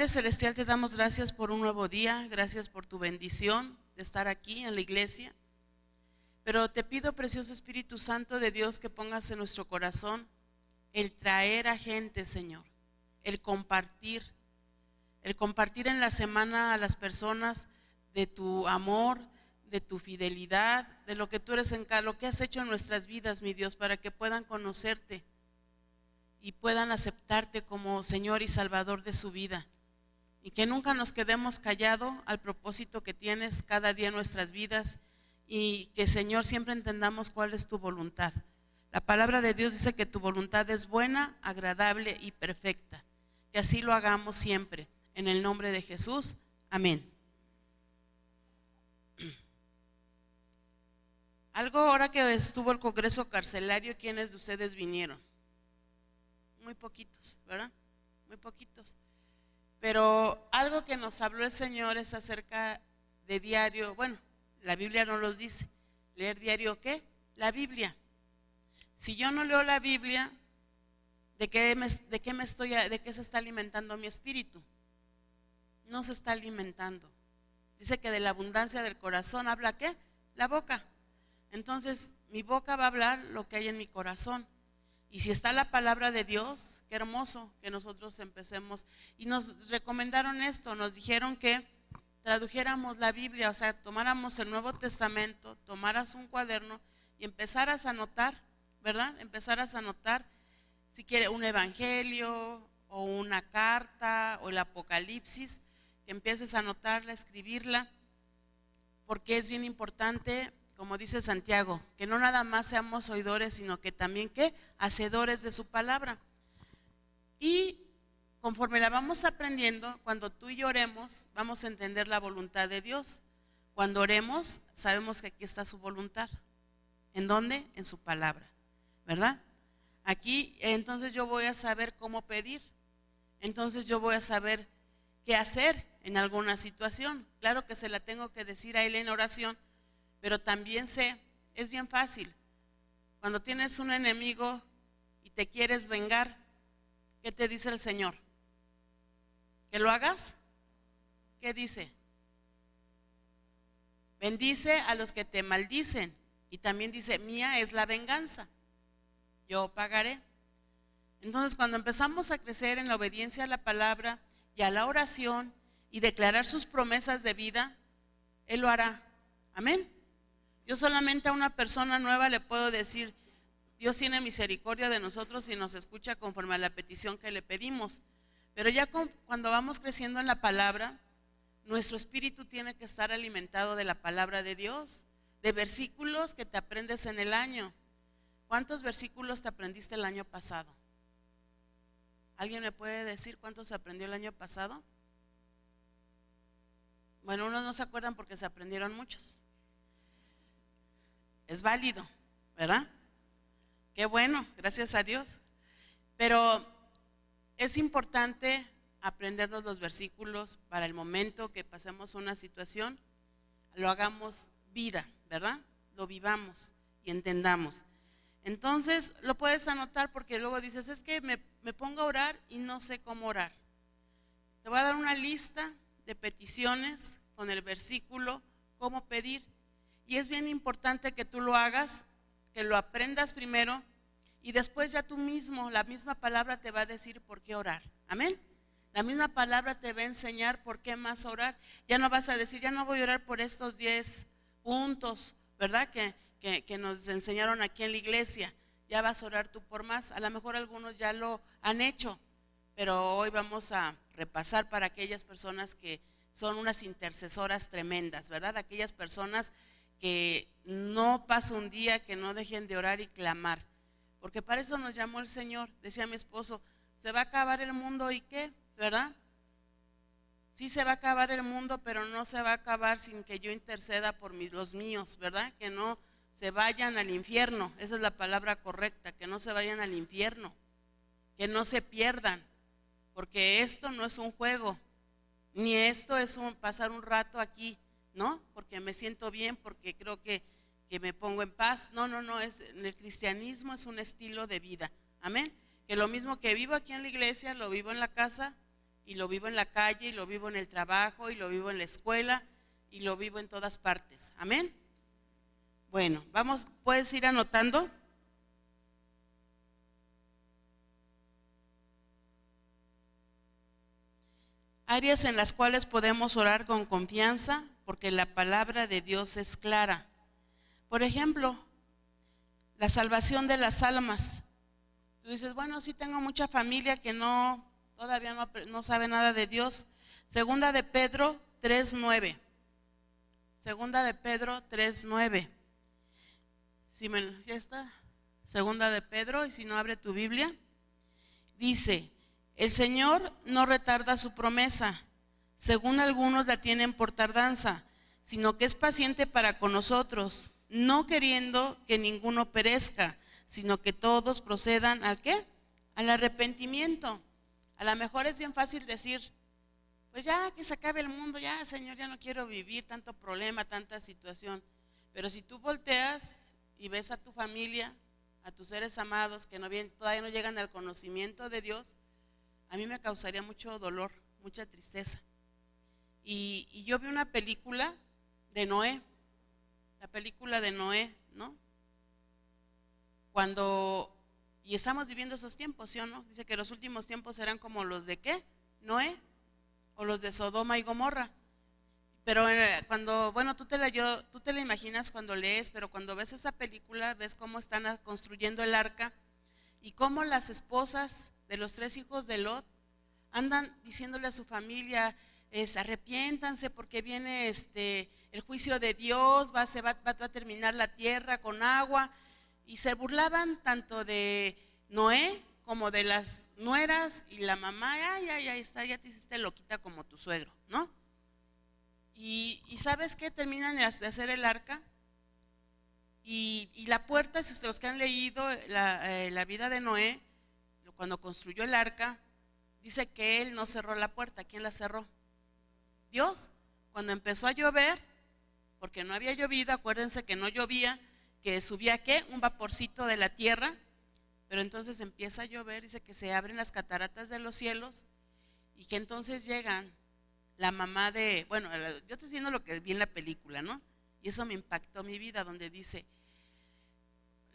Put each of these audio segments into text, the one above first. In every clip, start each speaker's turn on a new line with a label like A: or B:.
A: Padre Celestial, te damos gracias por un nuevo día, gracias por tu bendición de estar aquí en la iglesia. Pero te pido, precioso Espíritu Santo de Dios, que pongas en nuestro corazón el traer a gente, Señor, el compartir en la semana a las personas de tu amor, de tu fidelidad, de lo que tú eres lo que has hecho en nuestras vidas, mi Dios, para que puedan conocerte y puedan aceptarte como Señor y Salvador de su vida. Y que nunca nos quedemos callados al propósito que tienes cada día en nuestras vidas, y que, Señor, siempre entendamos cuál es tu voluntad. La palabra de Dios dice que tu voluntad es buena, agradable y perfecta. Que así lo hagamos siempre. En el nombre de Jesús. Amén. Algo ahora que estuvo el Congreso Carcelario, ¿quiénes de ustedes vinieron? Muy poquitos, ¿verdad? Muy poquitos. Pero algo que nos habló el Señor es acerca de diario. Bueno, la Biblia no los dice. ¿Leer diario qué? La Biblia. Si yo no leo la Biblia, ¿de qué se está alimentando mi espíritu? No se está alimentando. Dice que de la abundancia del corazón habla ¿qué? La boca. Entonces, mi boca va a hablar lo que hay en mi corazón. Y si está la palabra de Dios, qué hermoso que nosotros empecemos. Y nos recomendaron esto, nos dijeron que tradujéramos la Biblia, o sea, tomáramos el Nuevo Testamento, tomaras un cuaderno y empezaras a anotar, ¿verdad? Empezaras a anotar, si quiere, un evangelio o una carta o el Apocalipsis, que empieces a anotarla, a escribirla, porque es bien importante. Como dice Santiago, que no nada más seamos oidores, sino que también ¿qué? Hacedores de su palabra. Y conforme la vamos aprendiendo, cuando tú y yo oremos, vamos a entender la voluntad de Dios. Cuando oremos, sabemos que aquí está su voluntad. ¿En dónde? En su palabra, ¿verdad? Aquí, entonces yo voy a saber cómo pedir. Entonces yo voy a saber qué hacer en alguna situación. Claro que se la tengo que decir a Él en oración, pero también sé, es bien fácil, cuando tienes un enemigo y te quieres vengar, ¿qué te dice el Señor? ¿Que lo hagas? ¿Qué dice? Bendice a los que te maldicen, y también dice, mía es la venganza, yo pagaré. Entonces, cuando empezamos a crecer en la obediencia a la palabra y a la oración y declarar sus promesas de vida, Él lo hará. Amén. Yo solamente a una persona nueva le puedo decir, Dios tiene misericordia de nosotros y nos escucha conforme a la petición que le pedimos. Pero ya cuando vamos creciendo en la palabra, nuestro espíritu tiene que estar alimentado de la palabra de Dios, de versículos que te aprendes en el año. ¿Cuántos versículos te aprendiste el año pasado? ¿Alguien me puede decir cuántos aprendió el año pasado? Bueno, unos no se acuerdan porque se aprendieron muchos. Es válido, ¿verdad? Qué bueno, gracias a Dios. Pero es importante aprendernos los versículos para el momento que pasemos una situación, lo hagamos vida, ¿verdad? Lo vivamos y entendamos. Entonces, lo puedes anotar porque luego dices, es que me pongo a orar y no sé cómo orar. Te voy a dar una lista de peticiones con el versículo, cómo pedir. Y es bien importante que tú lo hagas, que lo aprendas primero y después ya tú mismo, la misma palabra te va a decir por qué orar. Amén. La misma palabra te va a enseñar por qué más orar. Ya no vas a decir, ya no voy a orar por estos 10 puntos, ¿verdad? Que nos enseñaron aquí en la iglesia. Ya vas a orar tú por más. A lo mejor algunos ya lo han hecho, pero hoy vamos a repasar para aquellas personas que son unas intercesoras tremendas, ¿verdad? Aquellas personas que no pasa un día que no dejen de orar y clamar, porque para eso nos llamó el Señor. Decía mi esposo, se va a acabar el mundo y ¿qué? ¿Verdad? Sí se va a acabar el mundo, pero no se va a acabar sin que yo interceda por los míos, ¿verdad? Que no se vayan al infierno, esa es la palabra correcta, que no se vayan al infierno, que no se pierdan, porque esto no es un juego, ni esto es pasar un rato aquí, ¿no? Porque me siento bien, porque creo que me pongo en paz. No, el cristianismo es un estilo de vida, amén. Que lo mismo que vivo aquí en la iglesia, lo vivo en la casa y lo vivo en la calle, y lo vivo en el trabajo, y lo vivo en la escuela, y lo vivo en todas partes. Amén. Bueno, vamos, ¿puedes ir anotando? Áreas en las cuales podemos orar con confianza porque la palabra de Dios es clara. Por ejemplo, la salvación de las almas. Tú dices, bueno, sí tengo mucha familia que todavía no sabe nada de Dios. Segunda de Pedro 3:9. Segunda de Pedro 3:9. Ya está. Segunda de Pedro, y si no, abre tu Biblia. Dice: el Señor no retarda su promesa, según algunos la tienen por tardanza, sino que es paciente para con nosotros, no queriendo que ninguno perezca, sino que todos procedan ¿al qué? Al arrepentimiento. A lo mejor es bien fácil decir, pues ya que se acabe el mundo, ya Señor, ya no quiero vivir tanto problema, tanta situación. Pero si tú volteas y ves a tu familia, a tus seres amados que todavía no llegan al conocimiento de Dios, a mí me causaría mucho dolor, mucha tristeza. Y yo vi una película de Noé, la película de Noé, ¿no? Y estamos viviendo esos tiempos, ¿sí o no? Dice que los últimos tiempos serán como los de ¿qué? Noé, o los de Sodoma y Gomorra. Pero tú te la imaginas cuando lees, pero cuando ves esa película, ves cómo están construyendo el arca y cómo las esposas de los 3 hijos de Lot andan diciéndole a su familia, arrepiéntanse porque viene el juicio de Dios, va a terminar la tierra con agua, y se burlaban tanto de Noé como de las nueras y la mamá. Ya te hiciste loquita como tu suegro, ¿no? Y ¿sabes qué? Terminan de hacer el arca y la puerta, si ustedes que han leído la vida de Noé, cuando construyó el arca, dice que él no cerró la puerta. ¿Quién la cerró? Dios. Cuando empezó a llover, porque no había llovido, acuérdense que no llovía, que subía ¿qué? Un vaporcito de la tierra, pero entonces empieza a llover, dice que se abren las cataratas de los cielos y que entonces llegan la mamá yo estoy diciendo lo que vi en la película, ¿no? Y eso me impactó mi vida, donde dice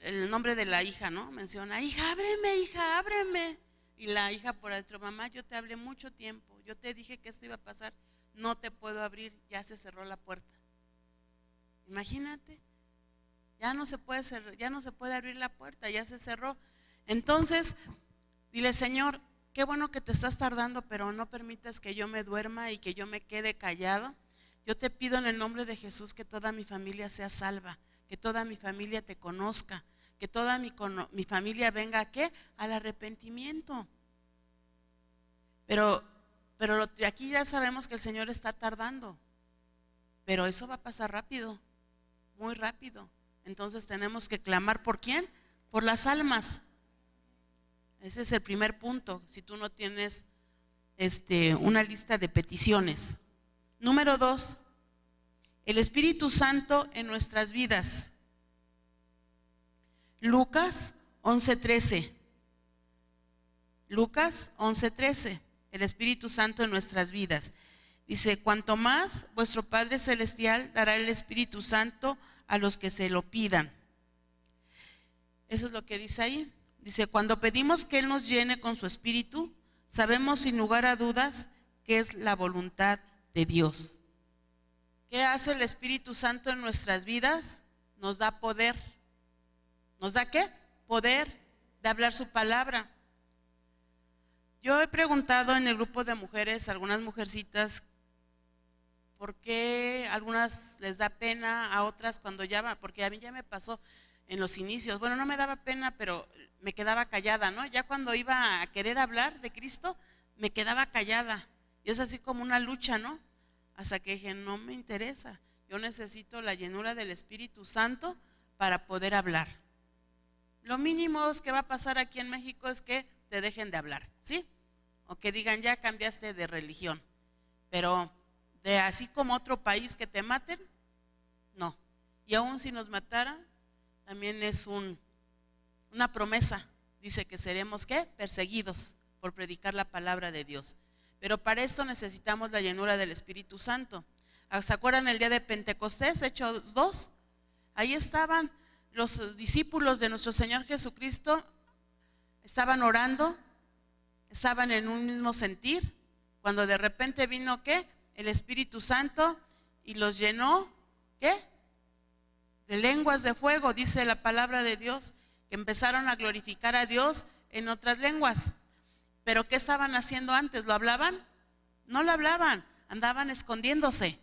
A: el nombre de la hija, ¿no? Menciona, hija, ábreme. Y la hija por adentro, mamá, yo te hablé mucho tiempo, yo te dije que esto iba a pasar, no te puedo abrir, ya se cerró la puerta. Imagínate, ya no se puede abrir la puerta, ya se cerró. Entonces, dile, Señor, qué bueno que te estás tardando, pero no permitas que yo me duerma y que yo me quede callado. Yo te pido en el nombre de Jesús que toda mi familia sea salva, que toda mi familia te conozca, que toda mi familia venga ¿a qué? Al arrepentimiento. Pero aquí ya sabemos que el Señor está tardando, pero eso va a pasar rápido, muy rápido. Entonces tenemos que clamar ¿por quién? Por las almas. Ese es el primer punto, si tú no tienes una lista de peticiones. Número 2, el Espíritu Santo en nuestras vidas. Lucas 11:13. Lucas 11:13, el Espíritu Santo en nuestras vidas. Dice, cuanto más vuestro Padre Celestial dará el Espíritu Santo a los que se lo pidan. Eso es lo que dice ahí. Dice, cuando pedimos que Él nos llene con su Espíritu, sabemos sin lugar a dudas que es la voluntad de Dios. ¿Qué hace el Espíritu Santo en nuestras vidas? Nos da poder. ¿Nos da qué? Poder de hablar su palabra. Yo he preguntado en el grupo de mujeres, algunas mujercitas, ¿por qué a algunas les da pena, a otras cuando porque a mí ya me pasó en los inicios, bueno, no me daba pena, pero me quedaba callada, ¿no? Ya cuando iba a querer hablar de Cristo, me quedaba callada, y es así como una lucha, ¿no? Hasta que dije, no me interesa, yo necesito la llenura del Espíritu Santo para poder hablar. Lo mínimo que va a pasar aquí en México es que te dejen de hablar, ¿sí? O que digan, ya cambiaste de religión, pero de así como otro país que te maten, no. Y aún si nos mataran, también es una promesa, dice que seremos ¿qué? Perseguidos por predicar la palabra de Dios. Pero para eso necesitamos la llenura del Espíritu Santo. ¿Se acuerdan el día de Pentecostés, Hechos 2? Ahí estaban los discípulos de nuestro Señor Jesucristo, estaban orando, estaban en un mismo sentir, cuando de repente vino, ¿qué? El Espíritu Santo y los llenó, ¿qué? De lenguas de fuego, dice la palabra de Dios, que empezaron a glorificar a Dios en otras lenguas. Pero ¿qué estaban haciendo antes? ¿Lo hablaban? No lo hablaban, andaban escondiéndose,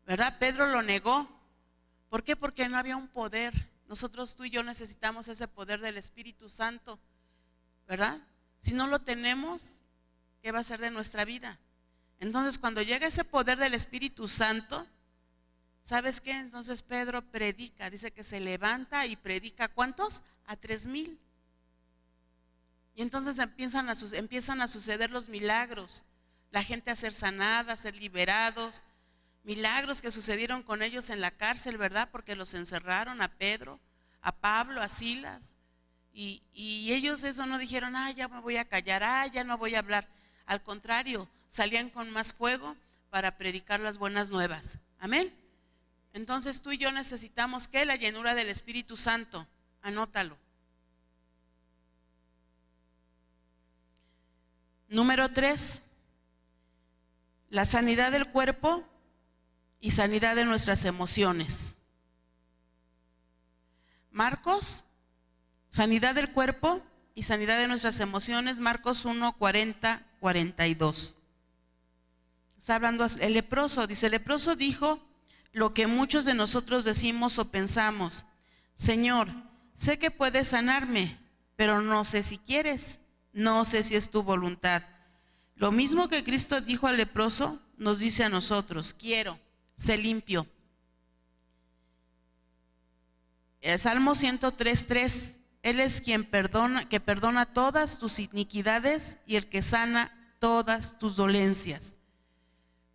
A: ¿verdad? Pedro lo negó. ¿Por qué? Porque no había un poder. Nosotros, tú y yo, necesitamos ese poder del Espíritu Santo, ¿verdad? Si no lo tenemos, ¿qué va a ser de nuestra vida? Entonces, cuando llega ese poder del Espíritu Santo, ¿sabes qué? Entonces Pedro predica, dice que se levanta y predica, ¿cuántos? A 3,000. Y entonces empiezan a suceder los milagros, la gente a ser sanada, a ser liberados, milagros que sucedieron con ellos en la cárcel, ¿verdad? Porque los encerraron a Pedro, a Pablo, a Silas, y ellos eso no dijeron, ya me voy a callar, ya no voy a hablar. Al contrario, salían con más fuego para predicar las buenas nuevas. Amén. Entonces tú y yo necesitamos, ¿qué? La llenura del Espíritu Santo. Anótalo. Número 3, la sanidad del cuerpo y sanidad de nuestras emociones. Marcos, sanidad del cuerpo y sanidad de nuestras emociones, Marcos 1, 40, 42. Está hablando el leproso, dice, el leproso dijo lo que muchos de nosotros decimos o pensamos: Señor, sé que puedes sanarme, pero no sé si quieres, no sé si es tu voluntad. Lo mismo que Cristo dijo al leproso, nos dice a nosotros: quiero, sé limpio. El Salmo 103:3, Él es quien que perdona todas tus iniquidades y el que sana todas tus dolencias.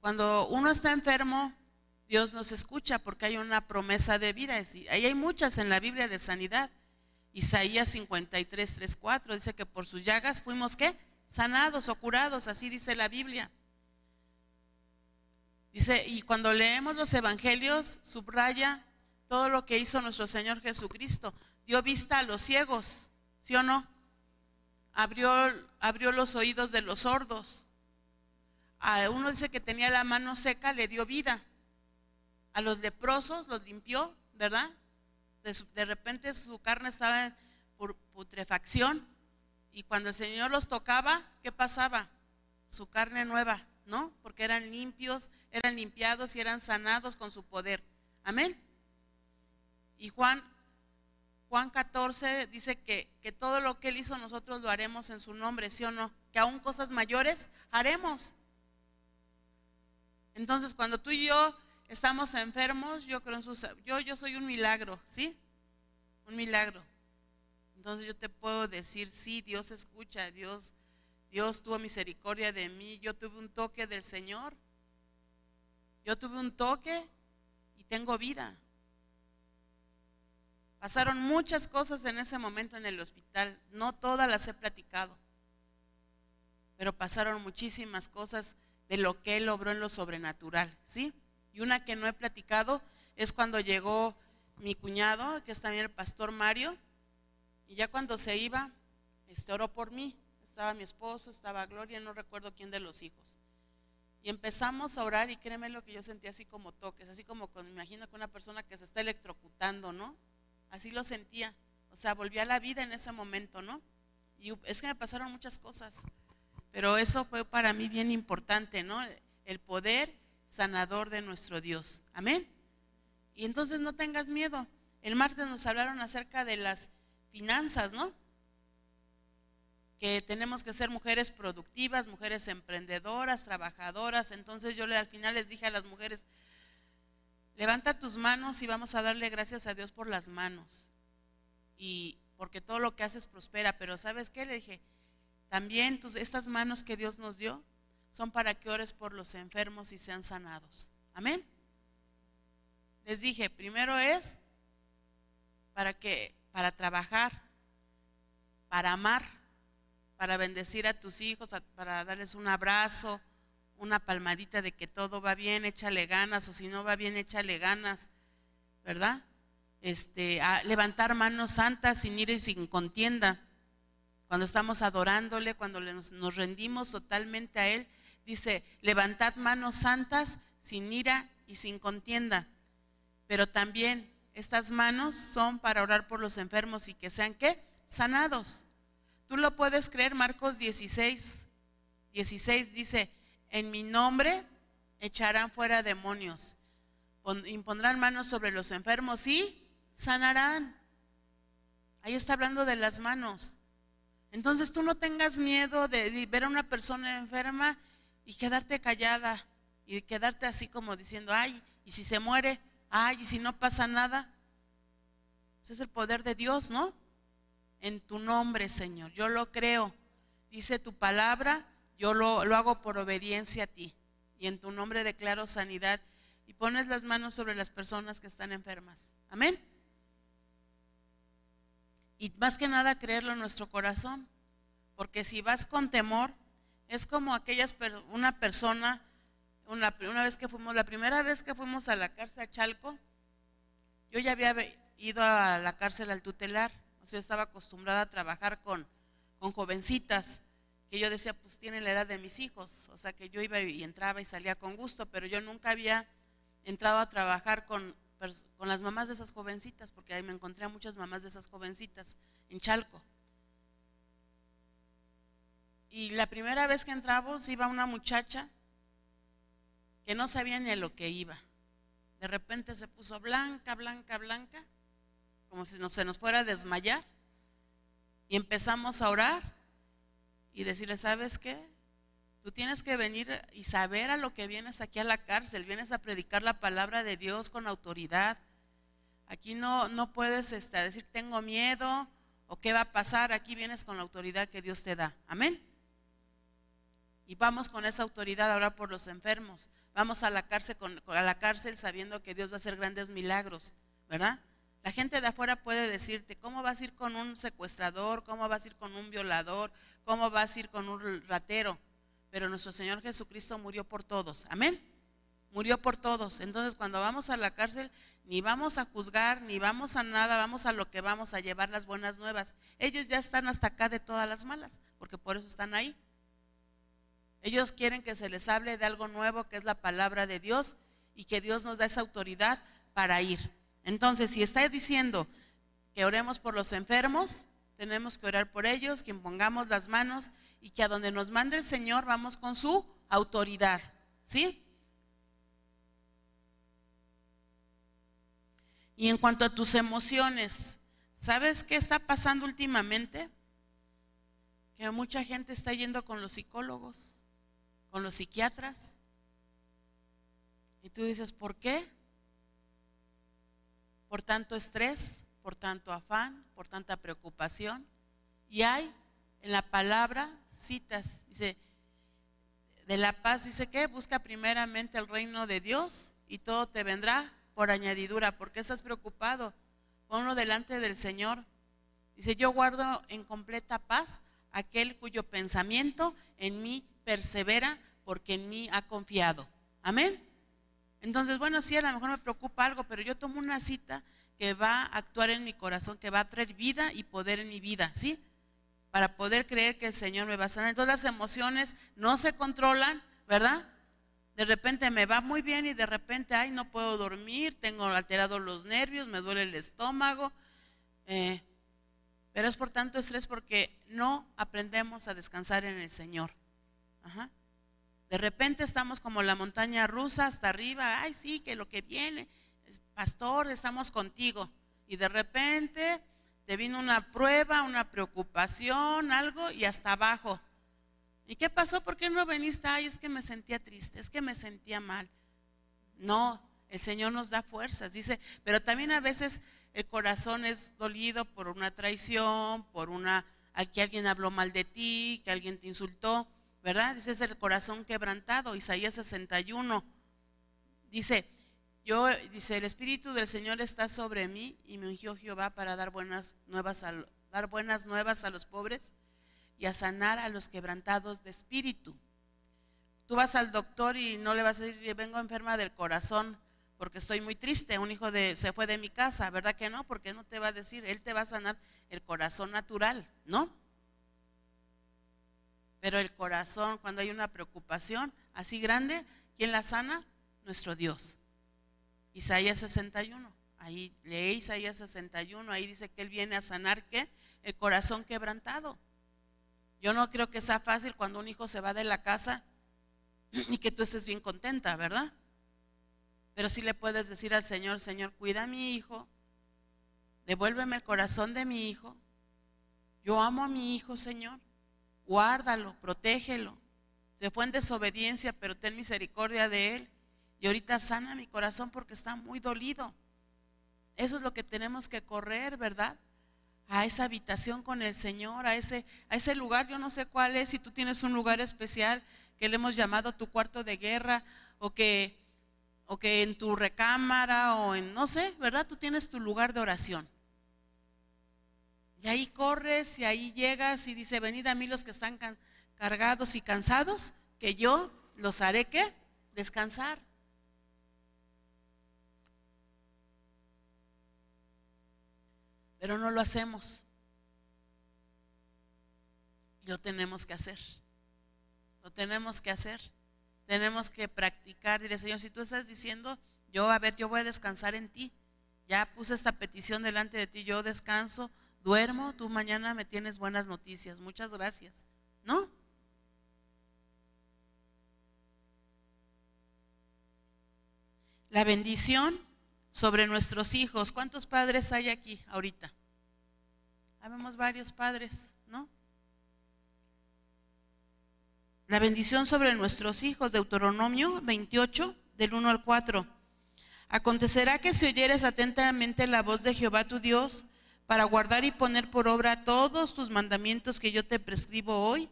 A: Cuando uno está enfermo, Dios nos escucha porque hay una promesa de vida. Ahí hay muchas en la Biblia de sanidad. Isaías 53:3-4 dice que por sus llagas fuimos, ¿qué? Sanados o curados, así dice la Biblia. Dice, y cuando leemos los evangelios, subraya todo lo que hizo nuestro Señor Jesucristo. Dio vista a los ciegos, ¿sí o no? Abrió los oídos de los sordos. A uno dice que tenía la mano seca, le dio vida. A los leprosos los limpió, ¿verdad? De repente su carne estaba por putrefacción, y cuando el Señor los tocaba, ¿qué pasaba? Su carne nueva, ¿no? Porque eran limpios, eran limpiados y eran sanados con su poder. Amén. Y Juan 14 dice que todo lo que Él hizo nosotros lo haremos en su nombre, ¿sí o no? Que aún cosas mayores haremos. Entonces, cuando tú y yo estamos enfermos, yo creo yo soy un milagro, ¿sí? Un milagro. Entonces yo te puedo decir, sí, Dios escucha, Dios tuvo misericordia de mí, yo tuve un toque del Señor, yo tuve un toque y tengo vida. Pasaron muchas cosas en ese momento en el hospital, no todas las he platicado, pero pasaron muchísimas cosas de lo que Él logró en lo sobrenatural, ¿sí? Y una que no he platicado es cuando llegó mi cuñado, que es también el pastor Mario, y ya cuando se iba, oró por mí. Estaba mi esposo, estaba Gloria, no recuerdo quién de los hijos. Y empezamos a orar, y créeme lo que yo sentía, así como toques, así como me imagino que una persona que se está electrocutando, ¿no? Así lo sentía, o sea, volví a la vida en ese momento, ¿no? Y es que me pasaron muchas cosas, pero eso fue para mí bien importante, ¿no? El poder sanador de nuestro Dios, amén. Y entonces no tengas miedo. El martes nos hablaron acerca de las finanzas, ¿no? Que tenemos que ser mujeres productivas, mujeres emprendedoras, trabajadoras. Entonces yo al final les dije a las mujeres: levanta tus manos y vamos a darle gracias a Dios por las manos, y porque todo lo que haces prospera. Pero ¿sabes qué? Le dije, también estas manos que Dios nos dio son para que ores por los enfermos y sean sanados. Amén. Les dije, primero es para trabajar, para amar, para bendecir a tus hijos, para darles un abrazo, una palmadita de que todo va bien, échale ganas, o si no va bien, échale ganas, ¿verdad? A levantar manos santas sin ira y sin contienda. Cuando estamos adorándole, cuando nos rendimos totalmente a Él, dice, levantad manos santas sin ira y sin contienda. Pero también estas manos son para orar por los enfermos y que sean, ¿qué? Sanados. Tú lo puedes creer, Marcos 16 dice, en mi nombre echarán fuera demonios, impondrán manos sobre los enfermos y sanarán. Ahí está hablando de las manos. Entonces tú no tengas miedo de ver a una persona enferma y quedarte callada y quedarte así como diciendo, ay, y si se muere, ay, y si no pasa nada. Ese es el poder de Dios, ¿no? En tu nombre, Señor, yo lo creo. Dice tu palabra, yo lo hago por obediencia a ti. Y en tu nombre declaro sanidad. Y pones las manos sobre las personas que están enfermas. Amén. Y más que nada creerlo en nuestro corazón. Porque si vas con temor, es como una persona, la primera vez que fuimos a la cárcel a Chalco, yo ya había ido a la cárcel al tutelar. O sea, yo estaba acostumbrada a trabajar con jovencitas, que yo decía, pues tienen la edad de mis hijos. O sea, que yo iba y entraba y salía con gusto, pero yo nunca había entrado a trabajar con las mamás de esas jovencitas, porque ahí me encontré a muchas mamás de esas jovencitas en Chalco. Y la primera vez que entramos iba una muchacha que no sabía ni a lo que iba. De repente se puso blanca, como si se nos fuera a desmayar. Y empezamos a orar y decirle, ¿sabes qué? Tú tienes que venir y saber a lo que vienes aquí a la cárcel. Vienes a predicar la palabra de Dios con autoridad. Aquí no puedes decir tengo miedo o qué va a pasar. Aquí vienes con la autoridad que Dios te da. Amén. Y vamos con esa autoridad a orar por los enfermos. Vamos a la cárcel sabiendo que Dios va a hacer grandes milagros, ¿verdad? La gente de afuera puede decirte, ¿cómo vas a ir con un secuestrador? ¿Cómo vas a ir con un violador? ¿Cómo vas a ir con un ratero? Pero nuestro Señor Jesucristo murió por todos, amén. Murió por todos. Entonces cuando vamos a la cárcel, ni vamos a juzgar, ni vamos a nada, vamos a lo que vamos a llevar las buenas nuevas. Ellos ya están hasta acá de todas las malas, porque por eso están ahí. Ellos quieren que se les hable de algo nuevo, que es la palabra de Dios, y que Dios nos da esa autoridad para ir. Entonces, si está diciendo que oremos por los enfermos, tenemos que orar por ellos, que impongamos las manos y que a donde nos mande el Señor vamos con su autoridad, ¿sí? Y en cuanto a tus emociones, ¿sabes qué está pasando últimamente? Que mucha gente está yendo con los psicólogos, con los psiquiatras. Y tú dices, ¿por qué? Por tanto estrés, por tanto afán, por tanta preocupación. Y hay en la palabra citas, dice, de la paz, dice que busca primeramente el reino de Dios y todo te vendrá por añadidura. ¿Por qué estás preocupado? Ponlo delante del Señor. Dice, yo guardo en completa paz aquel cuyo pensamiento en mí persevera, porque en mí ha confiado. Amén. Entonces, bueno, sí, a lo mejor me preocupa algo, pero yo tomo una cita que va a actuar en mi corazón, que va a traer vida y poder en mi vida, ¿sí? Para poder creer que el Señor me va a sanar. Entonces las emociones no se controlan, ¿verdad? De repente me va muy bien y de repente, ay, no puedo dormir, tengo alterados los nervios, me duele el estómago, pero es por tanto estrés porque no aprendemos a descansar en el Señor. Ajá. De repente estamos como la montaña rusa hasta arriba, ay sí, que lo que viene, pastor, estamos contigo. Y de repente te vino una prueba, una preocupación, algo y hasta abajo. ¿Y qué pasó? ¿Por qué no veniste? Ay, es que me sentía triste, es que me sentía mal. No, el Señor nos da fuerzas, dice, pero también a veces el corazón es dolido por una traición, al que alguien habló mal de ti, que alguien te insultó, ¿verdad? Dice, es el corazón quebrantado. Isaías 61 dice, el Espíritu del Señor está sobre mí y me ungió Jehová para dar buenas nuevas a los pobres, y a sanar a los quebrantados de espíritu. Tú vas al doctor y no le vas a decir, vengo enferma del corazón porque estoy muy triste, un hijo se fue de mi casa, ¿verdad que no? Porque no te va a decir, él te va a sanar el corazón natural, ¿no? Pero el corazón, cuando hay una preocupación así grande, ¿quién la sana? Nuestro Dios. Isaías 61, ahí lee Isaías 61, ahí dice que Él viene a sanar, ¿qué? El corazón quebrantado. Yo no creo que sea fácil cuando un hijo se va de la casa y que tú estés bien contenta, ¿verdad? Pero sí le puedes decir al Señor, Señor, cuida a mi hijo, devuélveme el corazón de mi hijo, yo amo a mi hijo, Señor, guárdalo, protégelo, se fue en desobediencia, pero ten misericordia de él, y ahorita sana mi corazón porque está muy dolido. Eso es lo que tenemos que correr, ¿verdad? A esa habitación con el Señor, a ese lugar, yo no sé cuál es, si tú tienes un lugar especial que le hemos llamado tu cuarto de guerra, o que en tu recámara, o en, no sé, ¿verdad? Tú tienes tu lugar de oración. Y ahí corres y ahí llegas y dice, venid a mí los que están cargados y cansados, que yo los haré, ¿qué? Descansar. Pero no lo hacemos. Y lo tenemos que hacer. Lo tenemos que hacer. Tenemos que practicar. Dile, Señor, si tú estás diciendo, yo voy a descansar en ti. Ya puse esta petición delante de ti, yo descanso, duermo, tú mañana me tienes buenas noticias. Muchas gracias. ¿No? La bendición sobre nuestros hijos. ¿Cuántos padres hay aquí ahorita? Habemos varios padres, ¿no? La bendición sobre nuestros hijos, Deuteronomio 28, del 1 al 4. Acontecerá que si oyeres atentamente la voz de Jehová tu Dios, para guardar y poner por obra todos tus mandamientos que yo te prescribo hoy,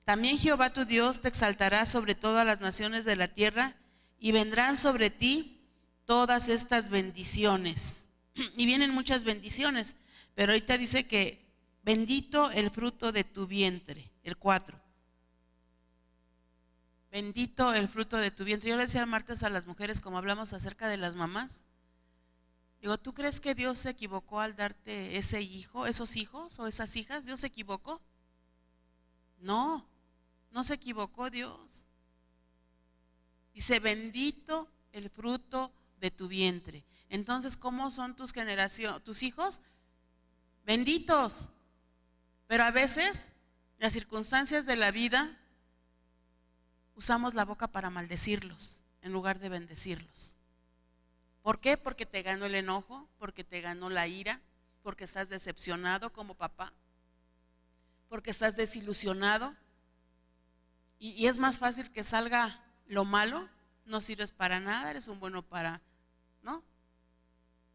A: también Jehová tu Dios te exaltará sobre todas las naciones de la tierra, y vendrán sobre ti todas estas bendiciones. Y vienen muchas bendiciones, pero ahorita dice que bendito el fruto de tu vientre, el 4. Bendito el fruto de tu vientre. Yo le decía el martes a las mujeres, como hablamos acerca de las mamás, digo, ¿tú crees que Dios se equivocó al darte ese hijo, esos hijos o esas hijas? ¿Dios se equivocó? No, no se equivocó Dios. Dice, bendito el fruto de tu vientre. Entonces, ¿cómo son tus generaciones, tus hijos? Benditos. Pero a veces, las circunstancias de la vida, usamos la boca para maldecirlos en lugar de bendecirlos. ¿Por qué? Porque te ganó el enojo, porque te ganó la ira, porque estás decepcionado como papá, porque estás desilusionado, y es más fácil que salga lo malo. No sirves para nada, eres un bueno para, ¿no?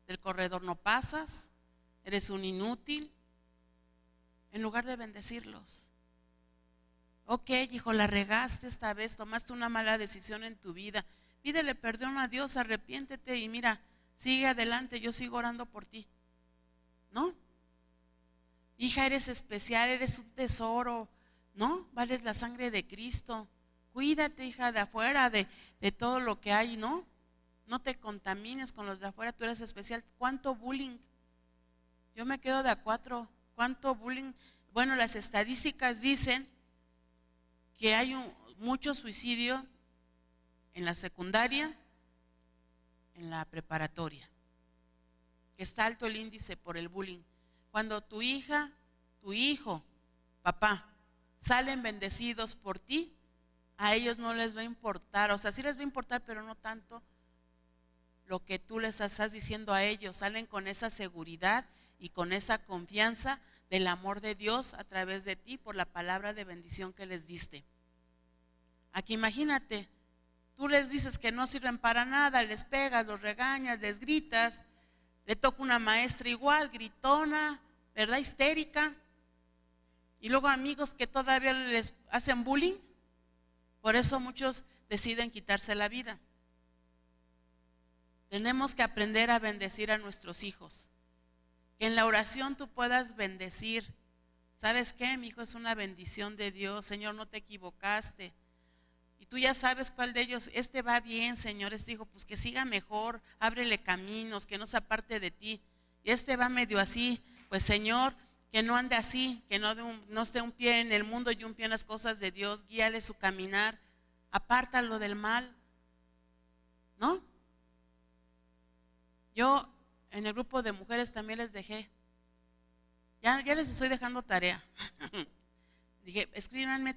A: Del corredor no pasas, eres un inútil, en lugar de bendecirlos. Ok, hijo, la regaste esta vez, tomaste una mala decisión en tu vida, pídele perdón a Dios, arrepiéntete y mira, sigue adelante, yo sigo orando por ti, ¿no? Hija, eres especial, eres un tesoro, ¿no? Vales la sangre de Cristo. Cuídate, hija, de afuera, de todo lo que hay, ¿no? No te contamines con los de afuera, tú eres especial. ¿Cuánto bullying? Yo me quedo de a 4. ¿Cuánto bullying? Bueno, las estadísticas dicen que hay mucho suicidio en la secundaria, en la preparatoria, que está alto el índice por el bullying. Cuando tu hija, tu hijo, papá, salen bendecidos por ti, a ellos no les va a importar, o sea, sí les va a importar, pero no tanto lo que tú les estás diciendo a ellos. Salen con esa seguridad y con esa confianza del amor de Dios a través de ti por la palabra de bendición que les diste. Aquí imagínate, tú les dices que no sirven para nada, les pegas, los regañas, les gritas, le toca una maestra igual, gritona, ¿verdad? Histérica, y luego amigos que todavía les hacen bullying. Por eso muchos deciden quitarse la vida. Tenemos que aprender a bendecir a nuestros hijos. Que en la oración tú puedas bendecir. ¿sabes qué? Mi hijo es una bendición de Dios, Señor, no te equivocaste. Y tú ya sabes cuál de ellos, este va bien, Señor, este hijo, pues que siga mejor, ábrele caminos, que no se aparte de ti. Y este va medio así, pues Señor, que no ande así, que no esté un pie en el mundo y un pie en las cosas de Dios, guíale su caminar, apártalo del mal, ¿no? Yo en el grupo de mujeres también les dejé, ya les estoy dejando tarea. Dije, escríbanme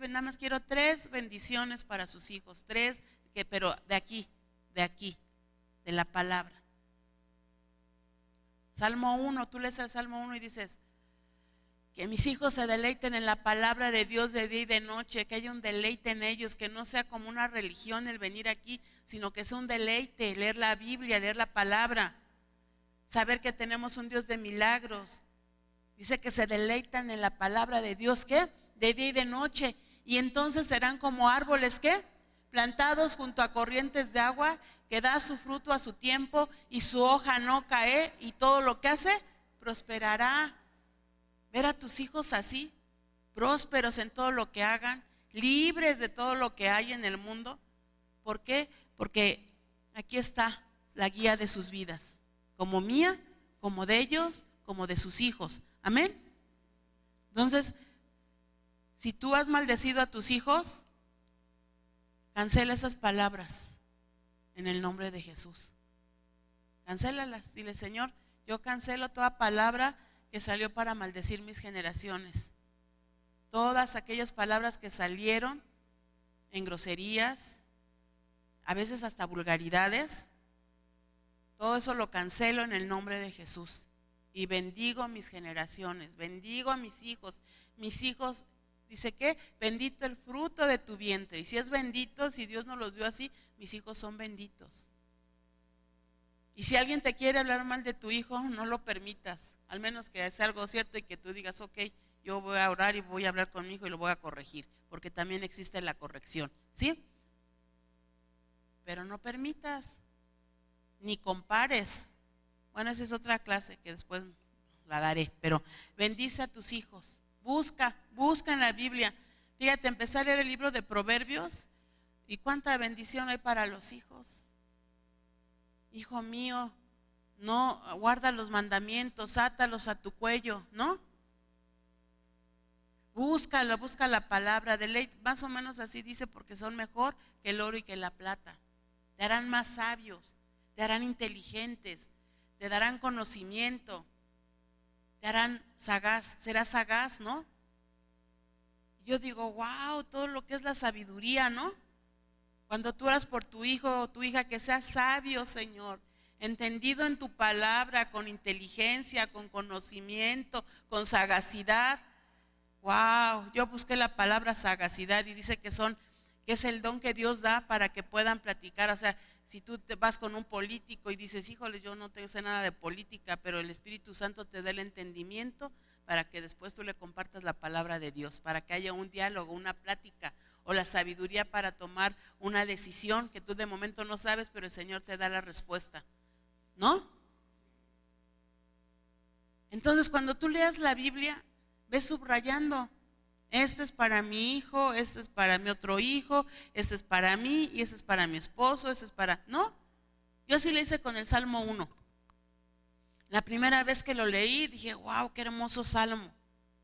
A: nada más quiero 3 bendiciones para sus hijos, 3, pero de aquí, de la palabra. Salmo 1, tú lees el Salmo 1 y dices, que mis hijos se deleiten en la palabra de Dios de día y de noche, que haya un deleite en ellos, que no sea como una religión el venir aquí, sino que sea un deleite, leer la Biblia, leer la palabra, saber que tenemos un Dios de milagros. Dice que se deleitan en la palabra de Dios, ¿qué? De día y de noche. Y entonces serán como árboles, ¿qué? Plantados junto a corrientes de agua, que da su fruto a su tiempo y su hoja no cae, y todo lo que hace prosperará. Ver a tus hijos así, prósperos en todo lo que hagan, libres de todo lo que hay en el mundo. ¿Por qué? Porque aquí está la guía de sus vidas, como mía, como de ellos, como de sus hijos. Amén. Entonces, si tú has maldecido a tus hijos, cancela esas palabras en el nombre de Jesús. Cancélalas. Dile, Señor, yo cancelo toda palabra que salió para maldecir mis generaciones. Todas aquellas palabras que salieron en groserías, a veces hasta vulgaridades, todo eso lo cancelo en el nombre de Jesús. Y bendigo mis generaciones, bendigo a mis hijos. Mis hijos, dice que bendito el fruto de tu vientre. Y si es bendito, si Dios nos los dio así, mis hijos son benditos. Y si alguien te quiere hablar mal de tu hijo, no lo permitas. Al menos que sea algo cierto y que tú digas, ok, yo voy a orar y voy a hablar con mi hijo y lo voy a corregir. Porque también existe la corrección, ¿sí? Pero no permitas, ni compares. Bueno, esa es otra clase que después la daré, pero bendice a tus hijos, busca en la Biblia. Fíjate, empecé a leer el libro de Proverbios y cuánta bendición hay para los hijos. Hijo mío, no guarda los mandamientos, átalos a tu cuello, ¿no? Busca la palabra, deleite, más o menos así dice, porque son mejor que el oro y que la plata. Te harán más sabios, te harán inteligentes, te darán conocimiento, te harán sagaz, serás sagaz, ¿no? Yo digo, wow, todo lo que es la sabiduría, ¿no? Cuando tú oras por tu hijo o tu hija, que sea sabio, Señor, entendido en tu palabra, con inteligencia, con conocimiento, con sagacidad. Wow, yo busqué la palabra sagacidad y dice que es el don que Dios da para que puedan platicar. O sea, si tú te vas con un político y dices, híjole, yo no sé nada de política, pero el Espíritu Santo te da el entendimiento para que después tú le compartas la palabra de Dios, para que haya un diálogo, una plática, o la sabiduría para tomar una decisión que tú de momento no sabes, pero el Señor te da la respuesta, ¿no? Entonces, cuando tú leas la Biblia, ves subrayando, este es para mi hijo, este es para mi otro hijo, este es para mí, y este es para mi esposo, este es para... ¿No? Yo así le hice con el Salmo 1. La primera vez que lo leí, dije, wow, qué hermoso salmo.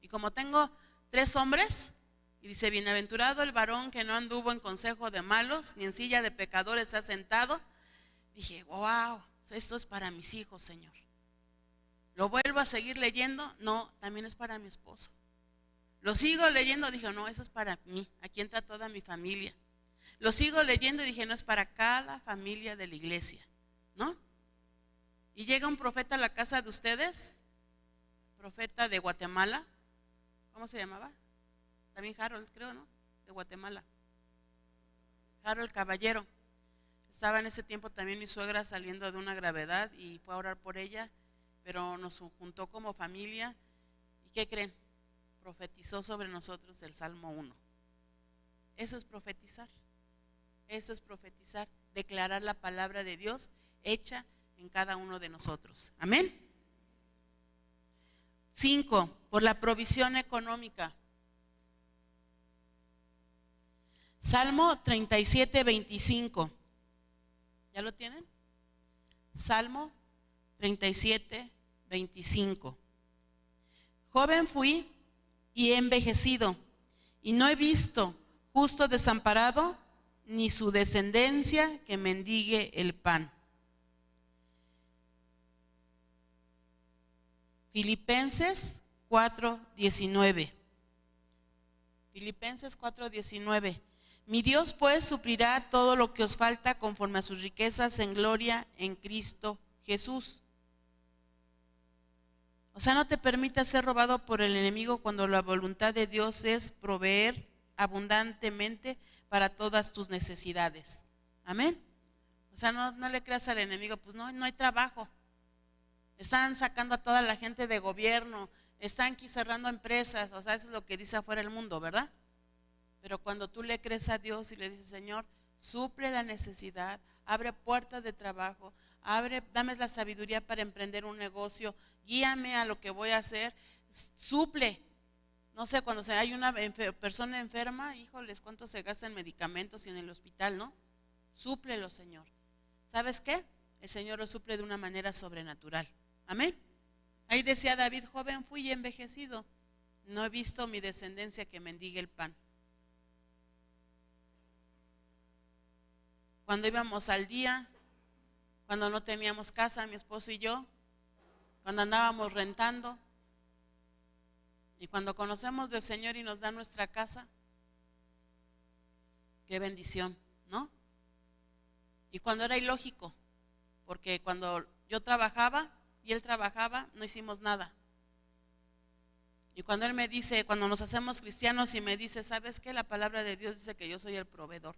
A: Y como tengo 3 hombres, y dice, bienaventurado el varón que no anduvo en consejo de malos, ni en silla de pecadores se ha sentado. Dije, wow, esto es para mis hijos, Señor. ¿Lo vuelvo a seguir leyendo? No, también es para mi esposo. Lo sigo leyendo, dije, no, eso es para mí, aquí entra toda mi familia. Lo sigo leyendo y dije, no, es para cada familia de la iglesia, ¿no? Y llega un profeta a la casa de ustedes, profeta de Guatemala, ¿cómo se llamaba? También Harold, creo, ¿no? De Guatemala. Harold Caballero. Estaba en ese tiempo también mi suegra saliendo de una gravedad y fue a orar por ella, pero nos juntó como familia. ¿Y qué creen? Profetizó sobre nosotros el Salmo 1. Eso es profetizar. Eso es profetizar, declarar la palabra de Dios hecha en cada uno de nosotros. Amén. 5. por la provisión económica. Salmo 37, 25. ¿Ya lo tienen? Salmo 37, 25. Joven fui y he envejecido, y no he visto justo desamparado, ni su descendencia que mendigue el pan. Filipenses 4:19. Filipenses 4:19. Mi Dios pues suplirá todo lo que os falta conforme a sus riquezas en gloria en Cristo Jesús. O sea, no te permitas ser robado por el enemigo cuando la voluntad de Dios es proveer abundantemente para todas tus necesidades. Amén. O sea, no le creas al enemigo, pues no hay trabajo. Están sacando a toda la gente de gobierno, están aquí cerrando empresas, o sea, eso es lo que dice afuera el mundo, ¿verdad? Pero cuando tú le crees a Dios y le dices, Señor, suple la necesidad, abre puertas de trabajo, dame la sabiduría para emprender un negocio, guíame a lo que voy a hacer, suple. No sé, cuando hay una persona enferma, híjoles, cuánto se gasta en medicamentos y en el hospital, ¿no? Súplelo, Señor. ¿Sabes qué? El Señor lo suple de una manera sobrenatural. Amén. Ahí decía David, joven fui y envejecido, no he visto mi descendencia que mendigue el pan. Cuando íbamos al día, cuando no teníamos casa, mi esposo y yo, cuando andábamos rentando, y cuando conocemos del Señor y nos da nuestra casa, qué bendición, ¿no? Y cuando era ilógico, porque cuando yo trabajaba y él trabajaba, no hicimos nada. Y cuando él me dice, cuando nos hacemos cristianos y me dice, ¿sabes qué? La palabra de Dios dice que yo soy el proveedor.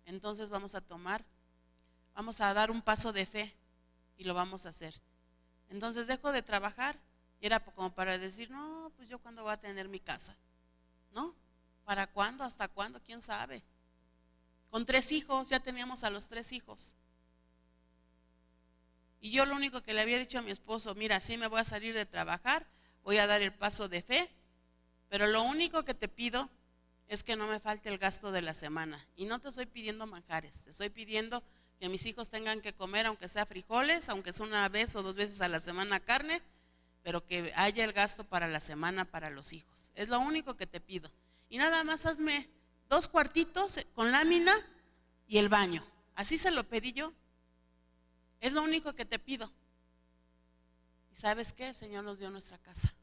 A: Entonces vamos a dar un paso de fe y lo vamos a hacer. Entonces dejo de trabajar y era como para decir, no, pues yo cuándo voy a tener mi casa, ¿no? ¿Para cuándo? ¿Hasta cuándo? ¿Quién sabe? Con 3 hijos, ya teníamos a los 3 hijos. Y yo lo único que le había dicho a mi esposo, mira, sí me voy a salir de trabajar, voy a dar el paso de fe, pero lo único que te pido es que no me falte el gasto de la semana. Y no te estoy pidiendo manjares, te estoy pidiendo que mis hijos tengan que comer, aunque sea frijoles, aunque sea una vez o 2 veces a la semana carne, pero que haya el gasto para la semana para los hijos. Es lo único que te pido. Y nada más hazme 2 cuartitos con lámina y el baño. Así se lo pedí yo. Es lo único que te pido. ¿Y sabes qué? El Señor nos dio nuestra casa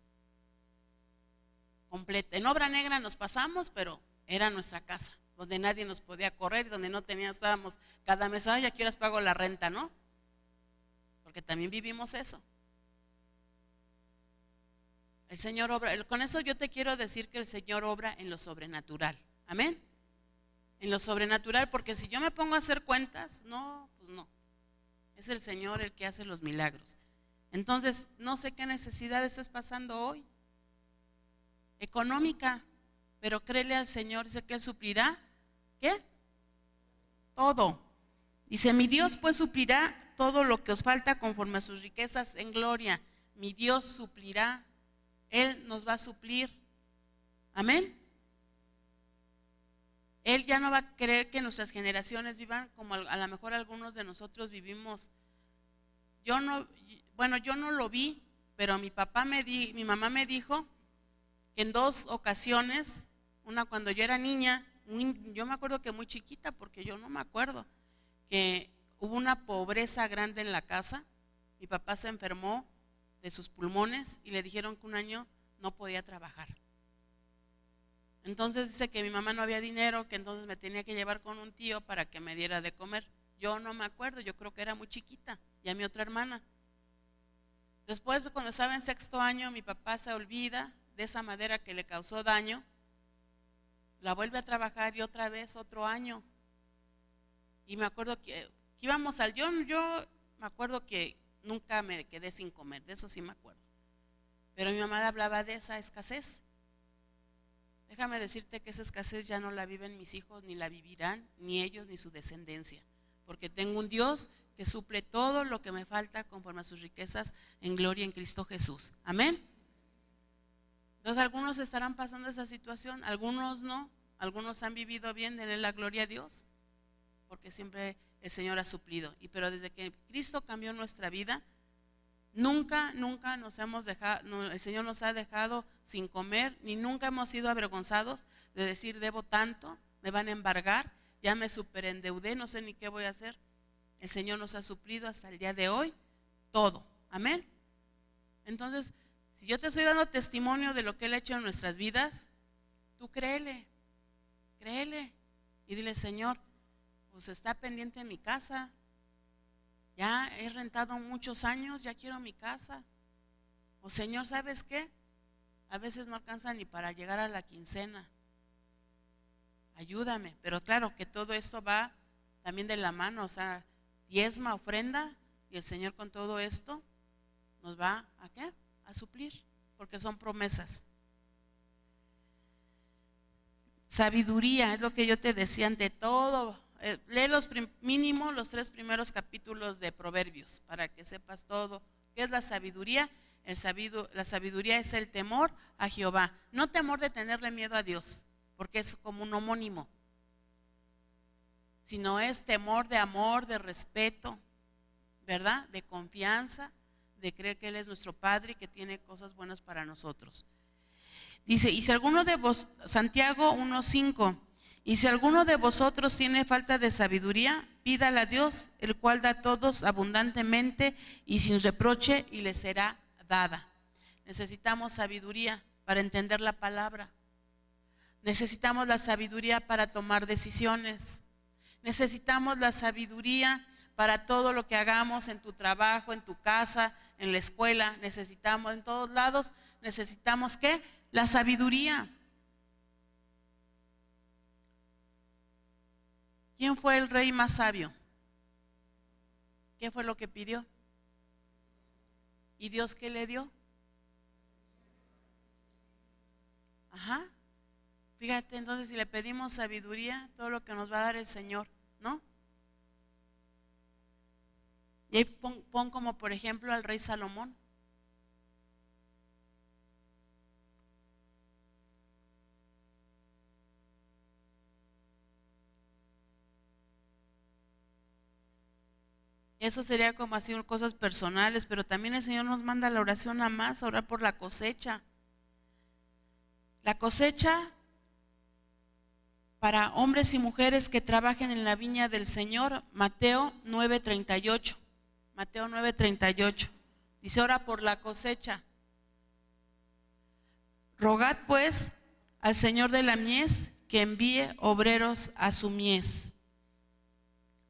A: completa. En obra negra nos pasamos, pero era nuestra casa, donde nadie nos podía correr, donde no estábamos cada mes, ay, ¿a qué horas pago la renta, no? Porque también vivimos eso. El Señor obra, con eso yo te quiero decir que el Señor obra en lo sobrenatural. Amén. En lo sobrenatural, porque si yo me pongo a hacer cuentas, no, pues no. Es el Señor el que hace los milagros. Entonces, no sé qué necesidad estás pasando hoy. Económica, pero créele al Señor, dice que Él suplirá, ¿qué? Todo. Dice, mi Dios pues suplirá todo lo que os falta conforme a sus riquezas en gloria. Mi Dios suplirá, Él nos va a suplir. Amén. Él ya no va a querer que nuestras generaciones vivan como a lo mejor algunos de nosotros vivimos. Yo no lo vi, pero mi mamá me dijo que en 2 ocasiones, una cuando yo era niña, yo me acuerdo que muy chiquita, porque yo no me acuerdo, que hubo una pobreza grande en la casa. Mi papá se enfermó de sus pulmones y le dijeron que un año no podía trabajar. Entonces dice que mi mamá no había dinero, que entonces me tenía que llevar con un tío para que me diera de comer. Yo no me acuerdo, yo creo que era muy chiquita, y a mi otra hermana. Después, cuando estaba en 6º año, mi papá se olvida de esa madera que le causó daño, la vuelve a trabajar y otra vez otro año. Y me acuerdo que íbamos yo me acuerdo que nunca me quedé sin comer, de eso sí me acuerdo. Pero mi mamá hablaba de esa escasez. Déjame decirte que esa escasez ya no la viven mis hijos, ni la vivirán, ni ellos, ni su descendencia, porque tengo un Dios que suple todo lo que me falta conforme a sus riquezas en gloria en Cristo Jesús. Amén. Entonces algunos estarán pasando esa situación, algunos no, algunos han vivido bien, denle la gloria a Dios, porque siempre el Señor ha suplido. Pero desde que Cristo cambió nuestra vida, nunca nos hemos dejado, el Señor nos ha dejado sin comer, ni nunca hemos sido avergonzados de decir debo tanto, me van a embargar, ya me superendeudé, no sé ni qué voy a hacer. El Señor nos ha suplido hasta el día de hoy todo, amén. Entonces, si yo te estoy dando testimonio de lo que Él ha hecho en nuestras vidas, tú créele y dile: Señor, pues está pendiente mi casa, ya he rentado muchos años, ya quiero mi casa. O Señor, ¿sabes qué? A veces no alcanza ni para llegar a la quincena, ayúdame. Pero claro que todo esto va también de la mano, o sea, diezma, ofrenda, y el Señor con todo esto nos va ¿a qué? A suplir, porque son promesas. Sabiduría, es lo que yo te decía ante todo. Lee mínimo los 3 primeros capítulos de Proverbios para que sepas todo. ¿Qué es la sabiduría? La sabiduría es el temor a Jehová. No temor de tenerle miedo a Dios, porque es como un homónimo, sino es temor de amor, de respeto, ¿verdad? De confianza, de creer que Él es nuestro Padre y que tiene cosas buenas para nosotros. Dice, y si alguno de vos, Santiago 1:5, y si alguno de vosotros tiene falta de sabiduría, pídala a Dios, el cual da a todos abundantemente y sin reproche, y le será dada. Necesitamos sabiduría para entender la palabra. Necesitamos la sabiduría para tomar decisiones. Necesitamos la sabiduría para todo lo que hagamos en tu trabajo, en tu casa, en la escuela. Necesitamos, en todos lados, necesitamos ¿qué? La sabiduría. ¿Quién fue el rey más sabio? ¿Qué fue lo que pidió? ¿Y Dios qué le dio? Ajá. Fíjate, entonces si le pedimos sabiduría, todo lo que nos va a dar el Señor, ¿no? Y ahí pon como por ejemplo al rey Salomón. Eso sería como así cosas personales, pero también el Señor nos manda la oración a más, a orar por la cosecha. La cosecha para hombres y mujeres que trabajen en la viña del Señor, Mateo 9:38. Mateo 9:38. Dice, ora por la cosecha. Rogad pues al Señor de la mies que envíe obreros a su mies.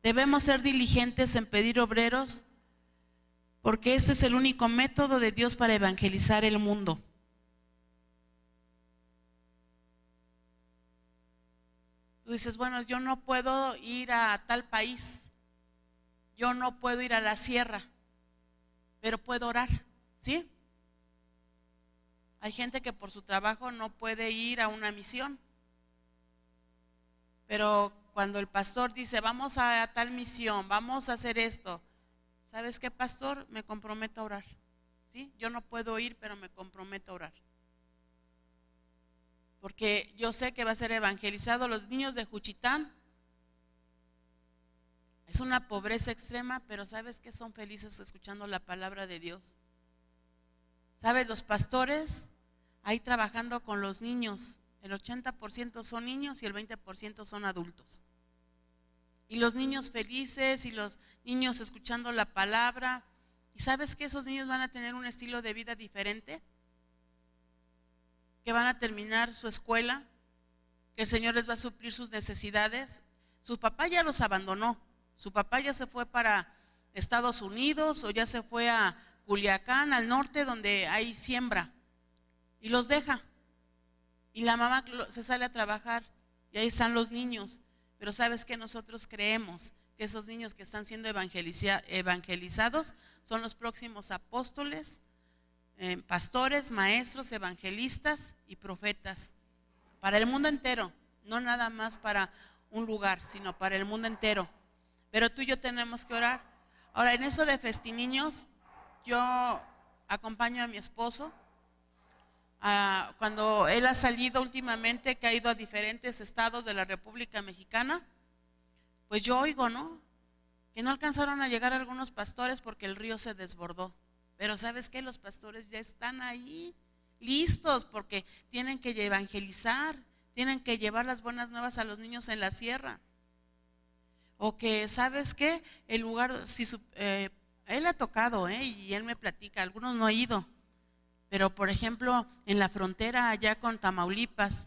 A: Debemos ser diligentes en pedir obreros, porque este es el único método de Dios para evangelizar el mundo. Tú dices, bueno, yo no puedo ir a tal país, yo no puedo ir a la sierra, pero puedo orar, ¿sí? Hay gente que por su trabajo no puede ir a una misión, pero cuando el pastor dice, vamos a tal misión, vamos a hacer esto, ¿sabes qué, pastor? Me comprometo a orar, ¿sí? Yo no puedo ir, pero me comprometo a orar, porque yo sé que va a ser evangelizado. Los niños de Juchitán, es una pobreza extrema, pero ¿sabes qué? Son felices escuchando la palabra de Dios. ¿Sabes? Los pastores ahí trabajando con los niños, el 80% son niños y el 20% son adultos. Y los niños felices y los niños escuchando la palabra. ¿Y sabes que esos niños van a tener un estilo de vida diferente? Que van a terminar su escuela, que el Señor les va a suplir sus necesidades. Su papá ya los abandonó, su papá ya se fue para Estados Unidos o ya se fue a Culiacán, al norte, donde hay siembra, y los deja. Y la mamá se sale a trabajar y ahí están los niños. Pero ¿sabes qué? Nosotros creemos que esos niños que están siendo evangelizados son los próximos apóstoles, pastores, maestros, evangelistas y profetas para el mundo entero, no nada más para un lugar, sino para el mundo entero. Pero tú y yo tenemos que orar. Ahora, en eso de Festiniños, yo acompaño a mi esposo cuando él ha salido últimamente, que ha ido a diferentes estados de la República Mexicana, pues yo oigo, ¿no?, que no alcanzaron a llegar algunos pastores porque el río se desbordó. Pero ¿sabes qué? Los pastores ya están ahí, listos, porque tienen que evangelizar, tienen que llevar las buenas nuevas a los niños en la sierra. O que, ¿sabes qué? El lugar, si él ha tocado, y él me platica, algunos no he ido, pero por ejemplo, en la frontera allá con Tamaulipas,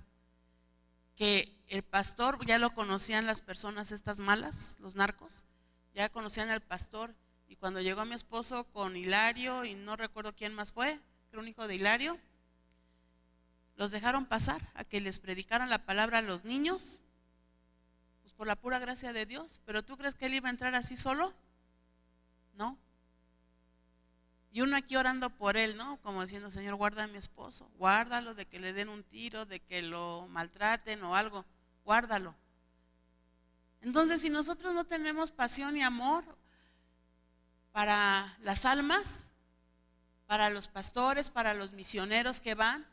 A: que el pastor ya lo conocían las personas estas malas, los narcos, ya conocían al pastor, y cuando llegó mi esposo con Hilario, y no recuerdo quién más fue, creo un hijo de Hilario, los dejaron pasar a que les predicaran la palabra a los niños, pues por la pura gracia de Dios. Pero ¿tú crees que él iba a entrar así solo? No. Y uno aquí orando por él, ¿no? Como diciendo, Señor, guarda a mi esposo, guárdalo de que le den un tiro, de que lo maltraten o algo, guárdalo. Entonces, si nosotros no tenemos pasión y amor para las almas, para los pastores, para los misioneros que van,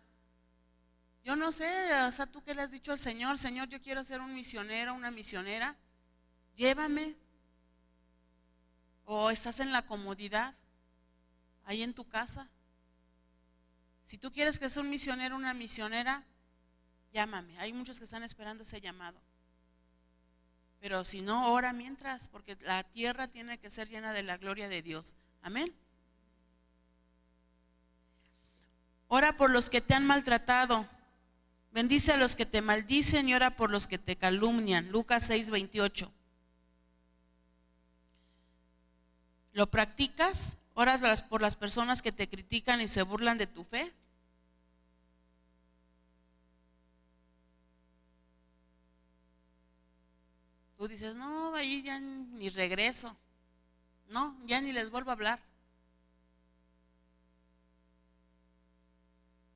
A: yo no sé, o sea, tú que le has dicho al Señor, Señor, yo quiero ser un misionero, una misionera, llévame. O estás en la comodidad, ahí en tu casa. Si tú quieres que sea un misionero, una misionera, llámame. Hay muchos que están esperando ese llamado. Pero si no, ora mientras, porque la tierra tiene que ser llena de la gloria de Dios. Amén. Ora por los que te han maltratado. Bendice a los que te maldicen y ora por los que te calumnian. Lucas 6:28. ¿Lo practicas? ¿Oras por las personas que te critican y se burlan de tu fe? Tú dices, no, ahí ya ni regreso. No, ya ni les vuelvo a hablar.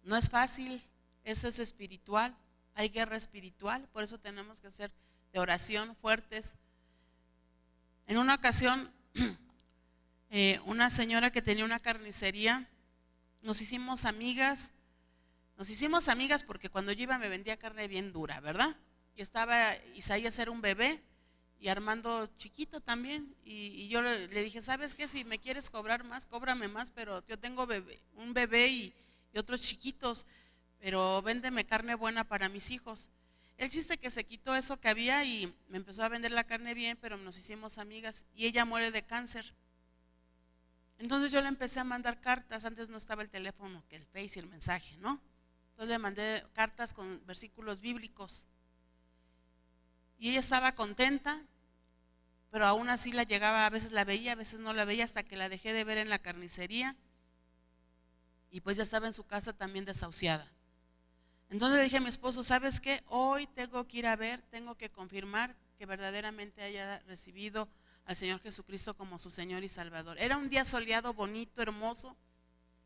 A: No es fácil, eso es espiritual, hay guerra espiritual, por eso tenemos que ser de oración fuertes. En una ocasión, una señora que tenía una carnicería, nos hicimos amigas porque cuando yo iba me vendía carne bien dura, ¿verdad? Y estaba Isaías, era un bebé, y Armando chiquito también, y yo le dije, ¿sabes qué? Si me quieres cobrar más, cóbrame más, pero yo tengo un bebé y otros chiquitos, pero véndeme carne buena para mis hijos. El chiste que se quitó eso que había y me empezó a vender la carne bien, pero nos hicimos amigas y ella muere de cáncer. Entonces yo le empecé a mandar cartas, antes no estaba el teléfono, que el Face y el mensaje, ¿no? Entonces le mandé cartas con versículos bíblicos. Y ella estaba contenta, pero aún así la llegaba, a veces la veía, a veces no la veía, hasta que la dejé de ver en la carnicería. Y pues ya estaba en su casa también desahuciada. Entonces le dije a mi esposo, ¿sabes qué? Hoy tengo que ir a ver, tengo que confirmar que verdaderamente haya recibido al Señor Jesucristo como su Señor y Salvador. Era un día soleado, bonito, hermoso.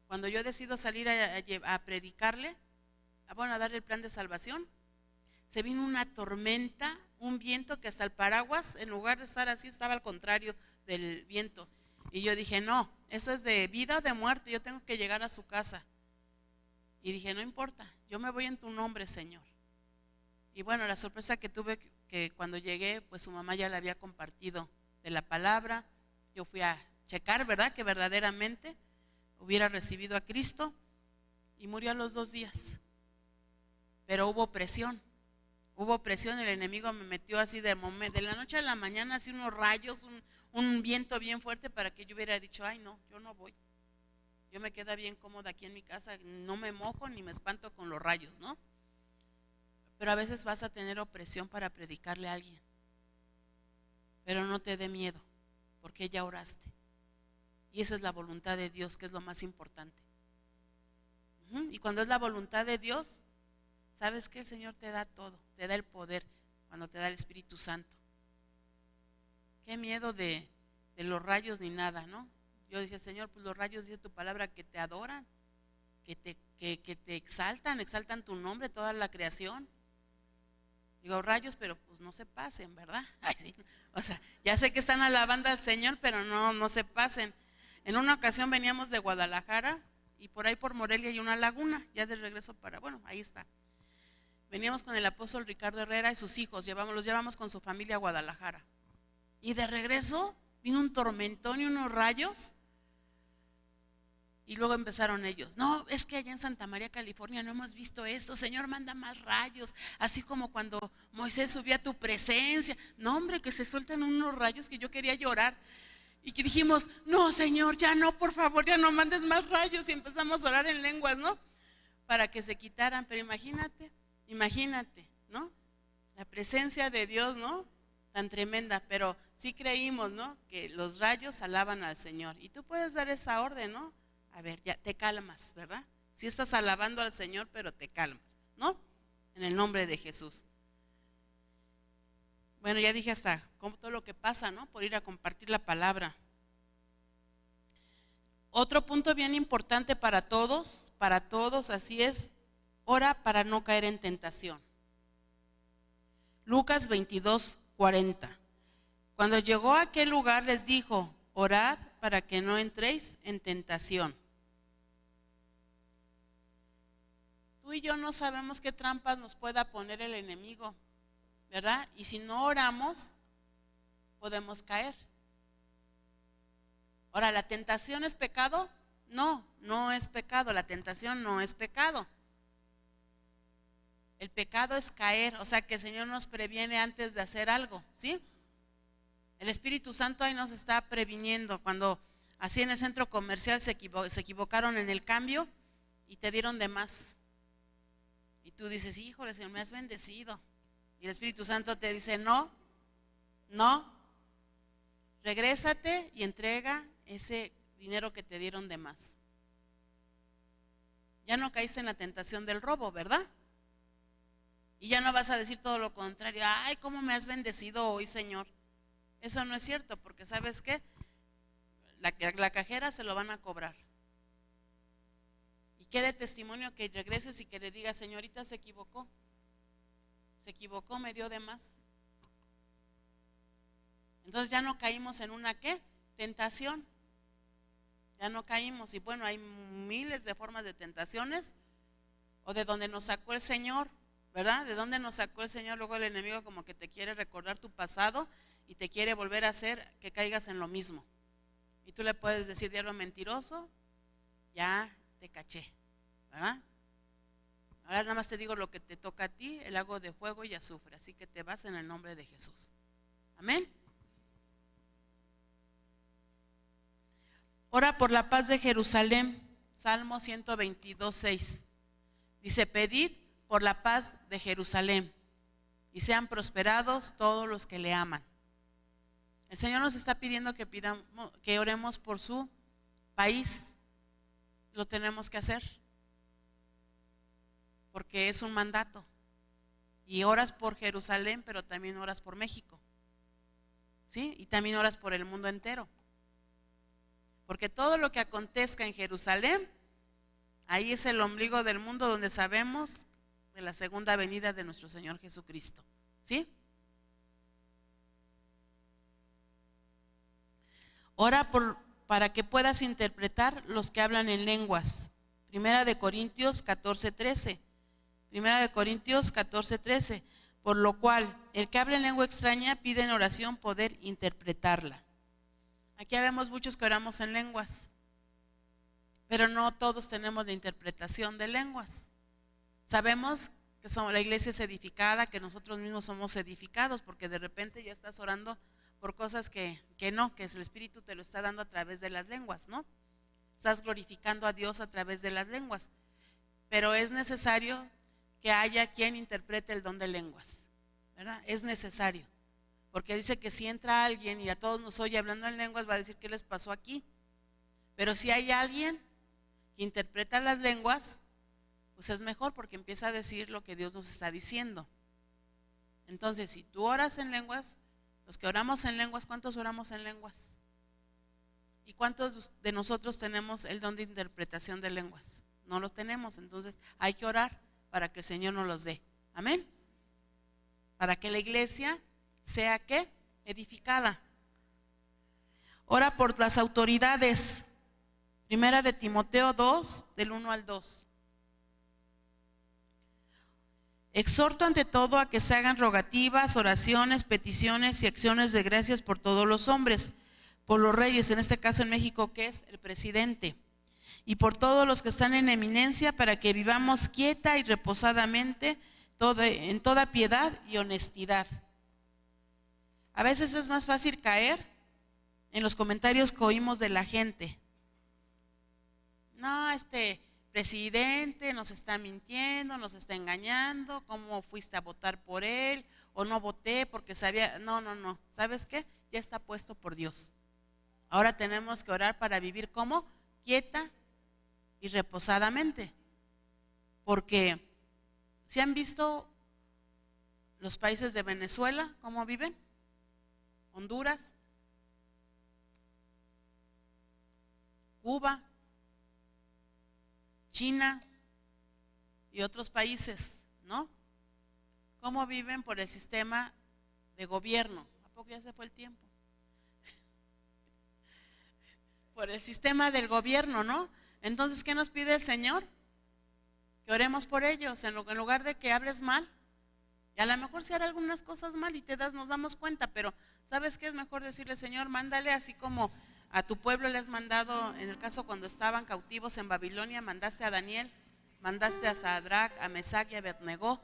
A: Cuando yo decido salir a predicarle, a darle el plan de salvación, se vino una tormenta, un viento que hasta el paraguas, en lugar de estar así, estaba al contrario del viento. Y yo dije, no, eso es de vida o de muerte, yo tengo que llegar a su casa. Y dije, no importa, yo me voy en tu nombre, Señor. Y bueno, la sorpresa que tuve, que cuando llegué, pues su mamá ya le había compartido de la palabra. Yo fui a checar, ¿verdad?, que verdaderamente hubiera recibido a Cristo, y murió a los 2 días. Pero hubo presión, el enemigo me metió así de la noche a la mañana, así unos rayos, un viento bien fuerte para que yo hubiera dicho, ay no, yo no voy. Yo me quedo bien cómoda aquí en mi casa, no me mojo ni me espanto con los rayos, ¿no? Pero a veces vas a tener opresión para predicarle a alguien. Pero no te dé miedo, porque ya oraste. Y esa es la voluntad de Dios, que es lo más importante. Y cuando es la voluntad de Dios, sabes que el Señor te da todo, te da el poder cuando te da el Espíritu Santo. Qué miedo de los rayos ni nada, ¿no? Yo dije, Señor, pues los rayos, dice tu palabra, que te adoran, que te exaltan tu nombre, toda la creación. Digo, rayos, pero pues no se pasen, ¿verdad? Ay, sí. O sea, ya sé que están alabando al Señor, pero no se pasen. En una ocasión veníamos de Guadalajara y por ahí por Morelia hay una laguna, ya de regreso ahí está. Veníamos con el apóstol Ricardo Herrera y sus hijos, los llevamos con su familia a Guadalajara. Y de regreso vino un tormentón y unos rayos. Y luego empezaron ellos, no, es que allá en Santa María, California no hemos visto esto, Señor, manda más rayos, así como cuando Moisés subía a tu presencia. No, hombre, que se sueltan unos rayos que yo quería llorar. Y que dijimos, no, Señor, ya no, por favor, ya no mandes más rayos. Y empezamos a orar en lenguas, ¿no? Para que se quitaran, pero imagínate, ¿no? La presencia de Dios, ¿no? Tan tremenda, pero sí creímos, ¿no? Que los rayos alaban al Señor. Y tú puedes dar esa orden, ¿no? A ver, ya te calmas, ¿verdad? Sí estás alabando al Señor, pero te calmas, ¿no? En el nombre de Jesús. Bueno, ya dije hasta como todo lo que pasa, ¿no? Por ir a compartir la palabra. Otro punto bien importante para todos, así es, ora para no caer en tentación. Lucas 22:40. Cuando llegó a aquel lugar les dijo, orad para que no entréis en tentación. Tú y yo no sabemos qué trampas nos pueda poner el enemigo, ¿verdad? Y si no oramos, podemos caer. Ahora, ¿la tentación es pecado? No, no es pecado, la tentación no es pecado. El pecado es caer, o sea que el Señor nos previene antes de hacer algo, ¿sí? El Espíritu Santo ahí nos está previniendo. Cuando así en el centro comercial se equivocaron en el cambio y te dieron de más. Y tú dices, híjole, Señor, me has bendecido. Y el Espíritu Santo te dice, no, regrésate y entrega ese dinero que te dieron de más. Ya no caíste en la tentación del robo, ¿verdad? Y ya no vas a decir todo lo contrario, ay, cómo me has bendecido hoy, Señor. Eso no es cierto, porque ¿sabes qué? La cajera se lo van a cobrar. Y quede testimonio que regreses y que le digas, señorita, se equivocó, me dio de más. Entonces ya no caímos en una ¿qué? Tentación. Ya no caímos. Y bueno, hay miles de formas de tentaciones, o de donde nos sacó el Señor, ¿verdad? De dónde nos sacó el Señor. Luego el enemigo como que te quiere recordar tu pasado y te quiere volver a hacer que caigas en lo mismo. Y tú le puedes decir, diablo mentiroso, ya te caché, ¿verdad? Ahora nada más te digo lo que te toca a ti, el lago de fuego y azufre. Así que te vas en el nombre de Jesús. Amén. Ora por la paz de Jerusalén. Salmo 122:6. Dice, pedid por la paz de Jerusalén y sean prosperados todos los que le aman. El Señor nos está pidiendo que oremos por su país. Lo tenemos que hacer porque es un mandato. Y oras por Jerusalén, pero también oras por México, ¿sí? Y también oras por el mundo entero. Porque todo lo que acontezca en Jerusalén, ahí es el ombligo del mundo donde sabemos de la segunda venida de nuestro Señor Jesucristo, ¿sí? Ora para que puedas interpretar los que hablan en lenguas. Primera de Corintios 14:13. Primera de Corintios 14:13. Por lo cual, el que habla en lengua extraña pide en oración poder interpretarla. Aquí vemos muchos que oramos en lenguas, pero no todos tenemos la interpretación de lenguas. Sabemos que la iglesia es edificada, que nosotros mismos somos edificados, porque de repente ya estás orando por cosas que no, que el Espíritu te lo está dando a través de las lenguas, ¿no? Estás glorificando a Dios a través de las lenguas, pero es necesario que haya quien interprete el don de lenguas, ¿verdad? Es necesario, porque dice que si entra alguien y a todos nos oye hablando en lenguas, va a decir, ¿qué les pasó aquí? Pero si hay alguien que interpreta las lenguas, pues es mejor, porque empieza a decir lo que Dios nos está diciendo. Entonces, si tú oras en lenguas, los que oramos en lenguas, ¿cuántos oramos en lenguas? ¿Y cuántos de nosotros tenemos el don de interpretación de lenguas? No los tenemos, entonces hay que orar para que el Señor nos los dé. Amén. Para que la iglesia sea ¿qué? Edificada. Ora por las autoridades. Primera de Timoteo 2, del 1 al 2. Exhorto ante todo a que se hagan rogativas, oraciones, peticiones y acciones de gracias por todos los hombres, por los reyes, en este caso en México, que es el presidente, y por todos los que están en eminencia, para que vivamos quieta y reposadamente en toda piedad y honestidad. A veces es más fácil caer en los comentarios que oímos de la gente. No, presidente nos está mintiendo, nos está engañando, ¿cómo fuiste a votar por él? O no voté porque sabía, no, ¿sabes qué? Ya está puesto por Dios. Ahora tenemos que orar para vivir como quieta y reposadamente, porque ¿se han visto los países de Venezuela cómo viven? Honduras, Cuba, China y otros países, ¿no? ¿Cómo viven por el sistema de gobierno? ¿A poco ya se fue el tiempo? Por el sistema del gobierno, ¿no? Entonces, ¿qué nos pide el Señor? Que oremos por ellos, en lugar de que hables mal. Y a lo mejor se hará algunas cosas mal y nos damos cuenta, pero ¿sabes qué? Es mejor decirle, Señor, mándale, así como a tu pueblo le has mandado, en el caso cuando estaban cautivos en Babilonia, mandaste a Daniel, mandaste a Sadrach, a Mesac y a Abednego.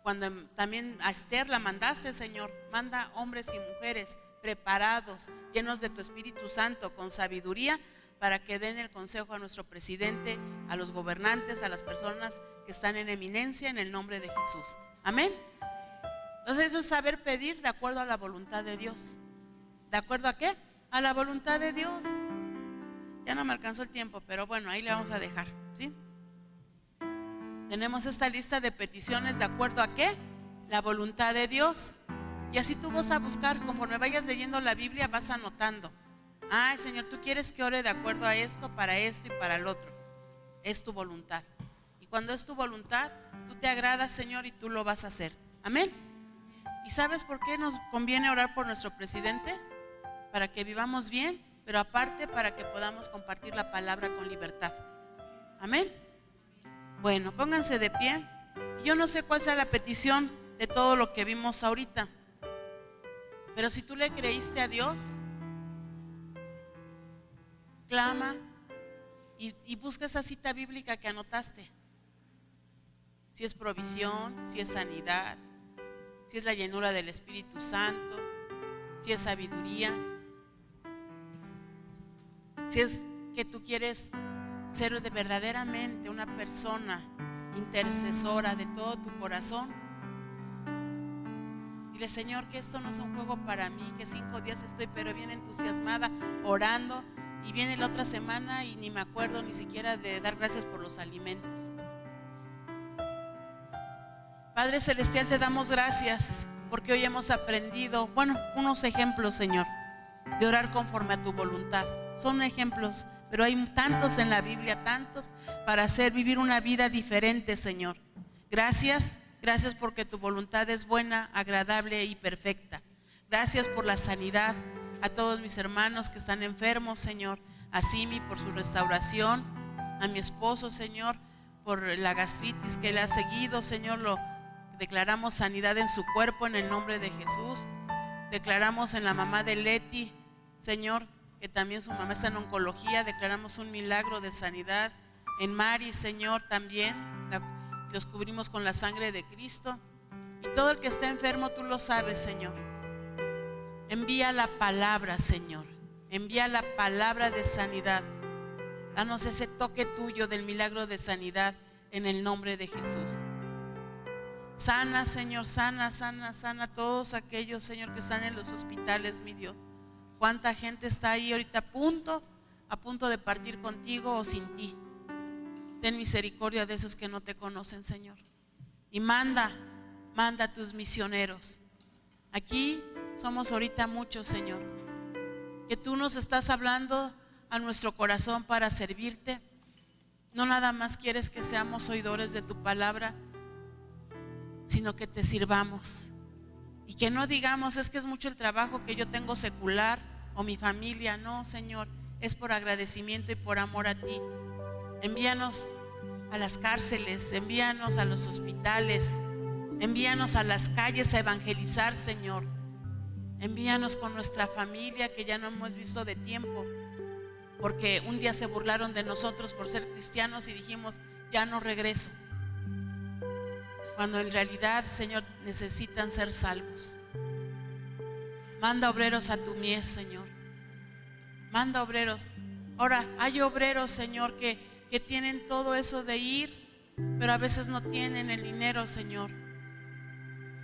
A: Cuando también a Esther la mandaste, Señor, manda hombres y mujeres preparados, llenos de tu Espíritu Santo, con sabiduría, para que den el consejo a nuestro presidente, a los gobernantes, a las personas que están en eminencia, en el nombre de Jesús. Amén. Entonces eso es saber pedir de acuerdo a la voluntad de Dios. ¿De acuerdo a qué? A la voluntad de Dios. Ya no me alcanzó el tiempo, pero bueno, ahí le vamos a dejar, ¿sí? Tenemos esta lista de peticiones de acuerdo a qué? La voluntad de Dios. Y así tú vas a buscar, conforme vayas leyendo la Biblia, vas anotando. Ay, Señor, tú quieres que ore de acuerdo a esto y para el otro. Es tu voluntad. Y cuando es tu voluntad, tú te agradas, Señor, y tú lo vas a hacer. Amén. ¿Y sabes por qué nos conviene orar por nuestro presidente? Para que vivamos bien, pero aparte para que podamos compartir la palabra con libertad. Amén. Bueno, pónganse de pie. Yo no sé cuál sea la petición de todo lo que vimos ahorita, pero si tú le creíste a Dios, clama y busca esa cita bíblica que anotaste. Si es provisión, si es sanidad, si es la llenura del Espíritu Santo, si es sabiduría, si es que tú quieres ser verdaderamente una persona intercesora de todo tu corazón. Dile, Señor, que esto no es un juego para mí, que 5 días estoy pero bien entusiasmada orando, y viene la otra semana y ni me acuerdo ni siquiera de dar gracias por los alimentos. Padre Celestial, te damos gracias porque hoy hemos aprendido, unos ejemplos, Señor, de orar conforme a tu voluntad. Son ejemplos, pero hay tantos en la Biblia, tantos para vivir una vida diferente, Señor. Gracias porque tu voluntad es buena, agradable y perfecta. Gracias por la sanidad a todos mis hermanos que están enfermos, Señor. A Simi por su restauración, a mi esposo, Señor, por la gastritis que le ha seguido, Señor, lo declaramos sanidad en su cuerpo en el nombre de Jesús. Declaramos en la mamá de Leti, Señor, que también su mamá está en oncología, declaramos un milagro de sanidad. En Mari, Señor, también los cubrimos con la sangre de Cristo. Y todo el que está enfermo, tú lo sabes, Señor. Envía la palabra, Señor. Envía la palabra de sanidad. Danos ese toque tuyo del milagro de sanidad en el nombre de Jesús. Sana, Señor, sana a todos aquellos, Señor, que están en los hospitales, mi Dios. Cuánta gente está ahí ahorita a punto de partir contigo o sin ti. Ten misericordia de esos que no te conocen, Señor. Y manda a tus misioneros. Aquí somos ahorita muchos, Señor, que tú nos estás hablando a nuestro corazón para servirte. No nada más quieres que seamos oidores de tu palabra, sino que te sirvamos. Y que no digamos, es que es mucho el trabajo que yo tengo secular o mi familia. No, Señor, es por agradecimiento y por amor a ti. Envíanos a las cárceles, envíanos a los hospitales, envíanos a las calles a evangelizar, Señor. Envíanos con nuestra familia que ya no hemos visto de tiempo, porque un día se burlaron de nosotros por ser cristianos y dijimos, ya no regreso. Cuando en realidad, Señor, necesitan ser salvos. Manda obreros a tu mies, Señor. Manda obreros. Ahora, hay obreros, Señor, que tienen todo eso de ir, pero a veces no tienen el dinero, Señor,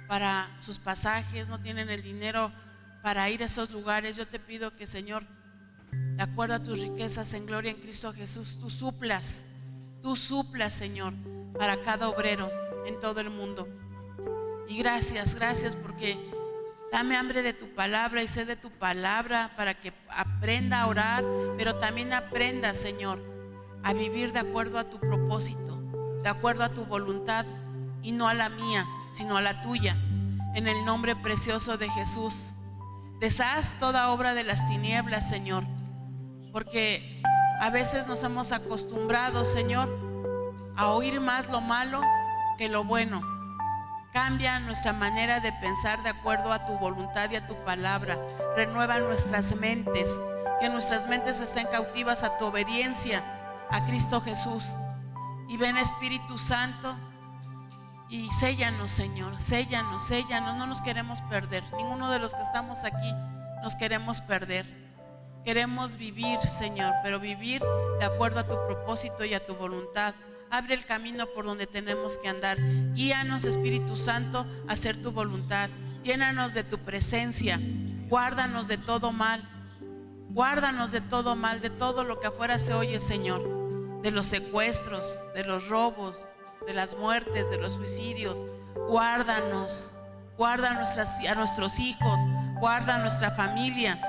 A: para sus pasajes, no tienen el dinero para ir a esos lugares. Yo te pido que, Señor, de acuerdo a tus riquezas en gloria en Cristo Jesús, tú suplas, Señor, para cada obrero en todo el mundo. Y gracias porque dame hambre de tu palabra y sed de tu palabra para que aprenda a orar, pero también aprenda, Señor, a vivir de acuerdo a tu propósito, de acuerdo a tu voluntad y no a la mía, sino a la tuya. En el nombre precioso de Jesús, deshaz toda obra de las tinieblas, Señor, porque a veces nos hemos acostumbrado, Señor, a oír más lo malo que lo bueno. Cambia nuestra manera de pensar de acuerdo a tu voluntad y a tu palabra. Renueva nuestras mentes, que nuestras mentes estén cautivas a tu obediencia a Cristo Jesús. Y ven, Espíritu Santo, y séllanos, Señor, séllanos, no nos queremos perder. Ninguno de los que estamos aquí nos queremos perder. Queremos vivir, Señor, pero vivir de acuerdo a tu propósito y a tu voluntad. Abre el camino por donde tenemos que andar. Guíanos, Espíritu Santo, a hacer tu voluntad. Llénanos de tu presencia. Guárdanos de todo mal. Guárdanos de todo mal, de todo lo que afuera se oye, Señor. De los secuestros, de los robos, de las muertes, de los suicidios. Guárdanos. Guarda a nuestros hijos. Guarda a nuestra familia.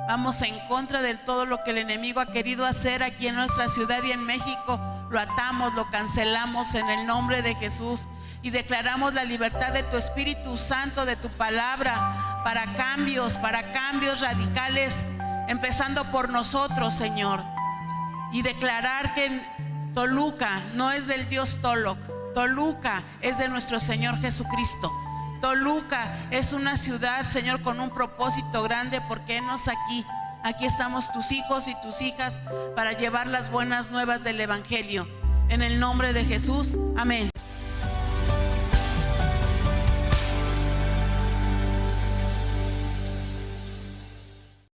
A: Vamos en contra de todo lo que el enemigo ha querido hacer aquí en nuestra ciudad y en México. Lo atamos, lo cancelamos en el nombre de Jesús y declaramos la libertad de tu Espíritu Santo, de tu palabra, para cambios radicales, empezando por nosotros, Señor. Y declarar que Toluca no es del Dios Toloc, Toluca es de nuestro Señor Jesucristo. Toluca es una ciudad, Señor, con un propósito grande, porque henos aquí. Aquí estamos tus hijos y tus hijas para llevar las buenas nuevas del Evangelio. En el nombre de Jesús, amén.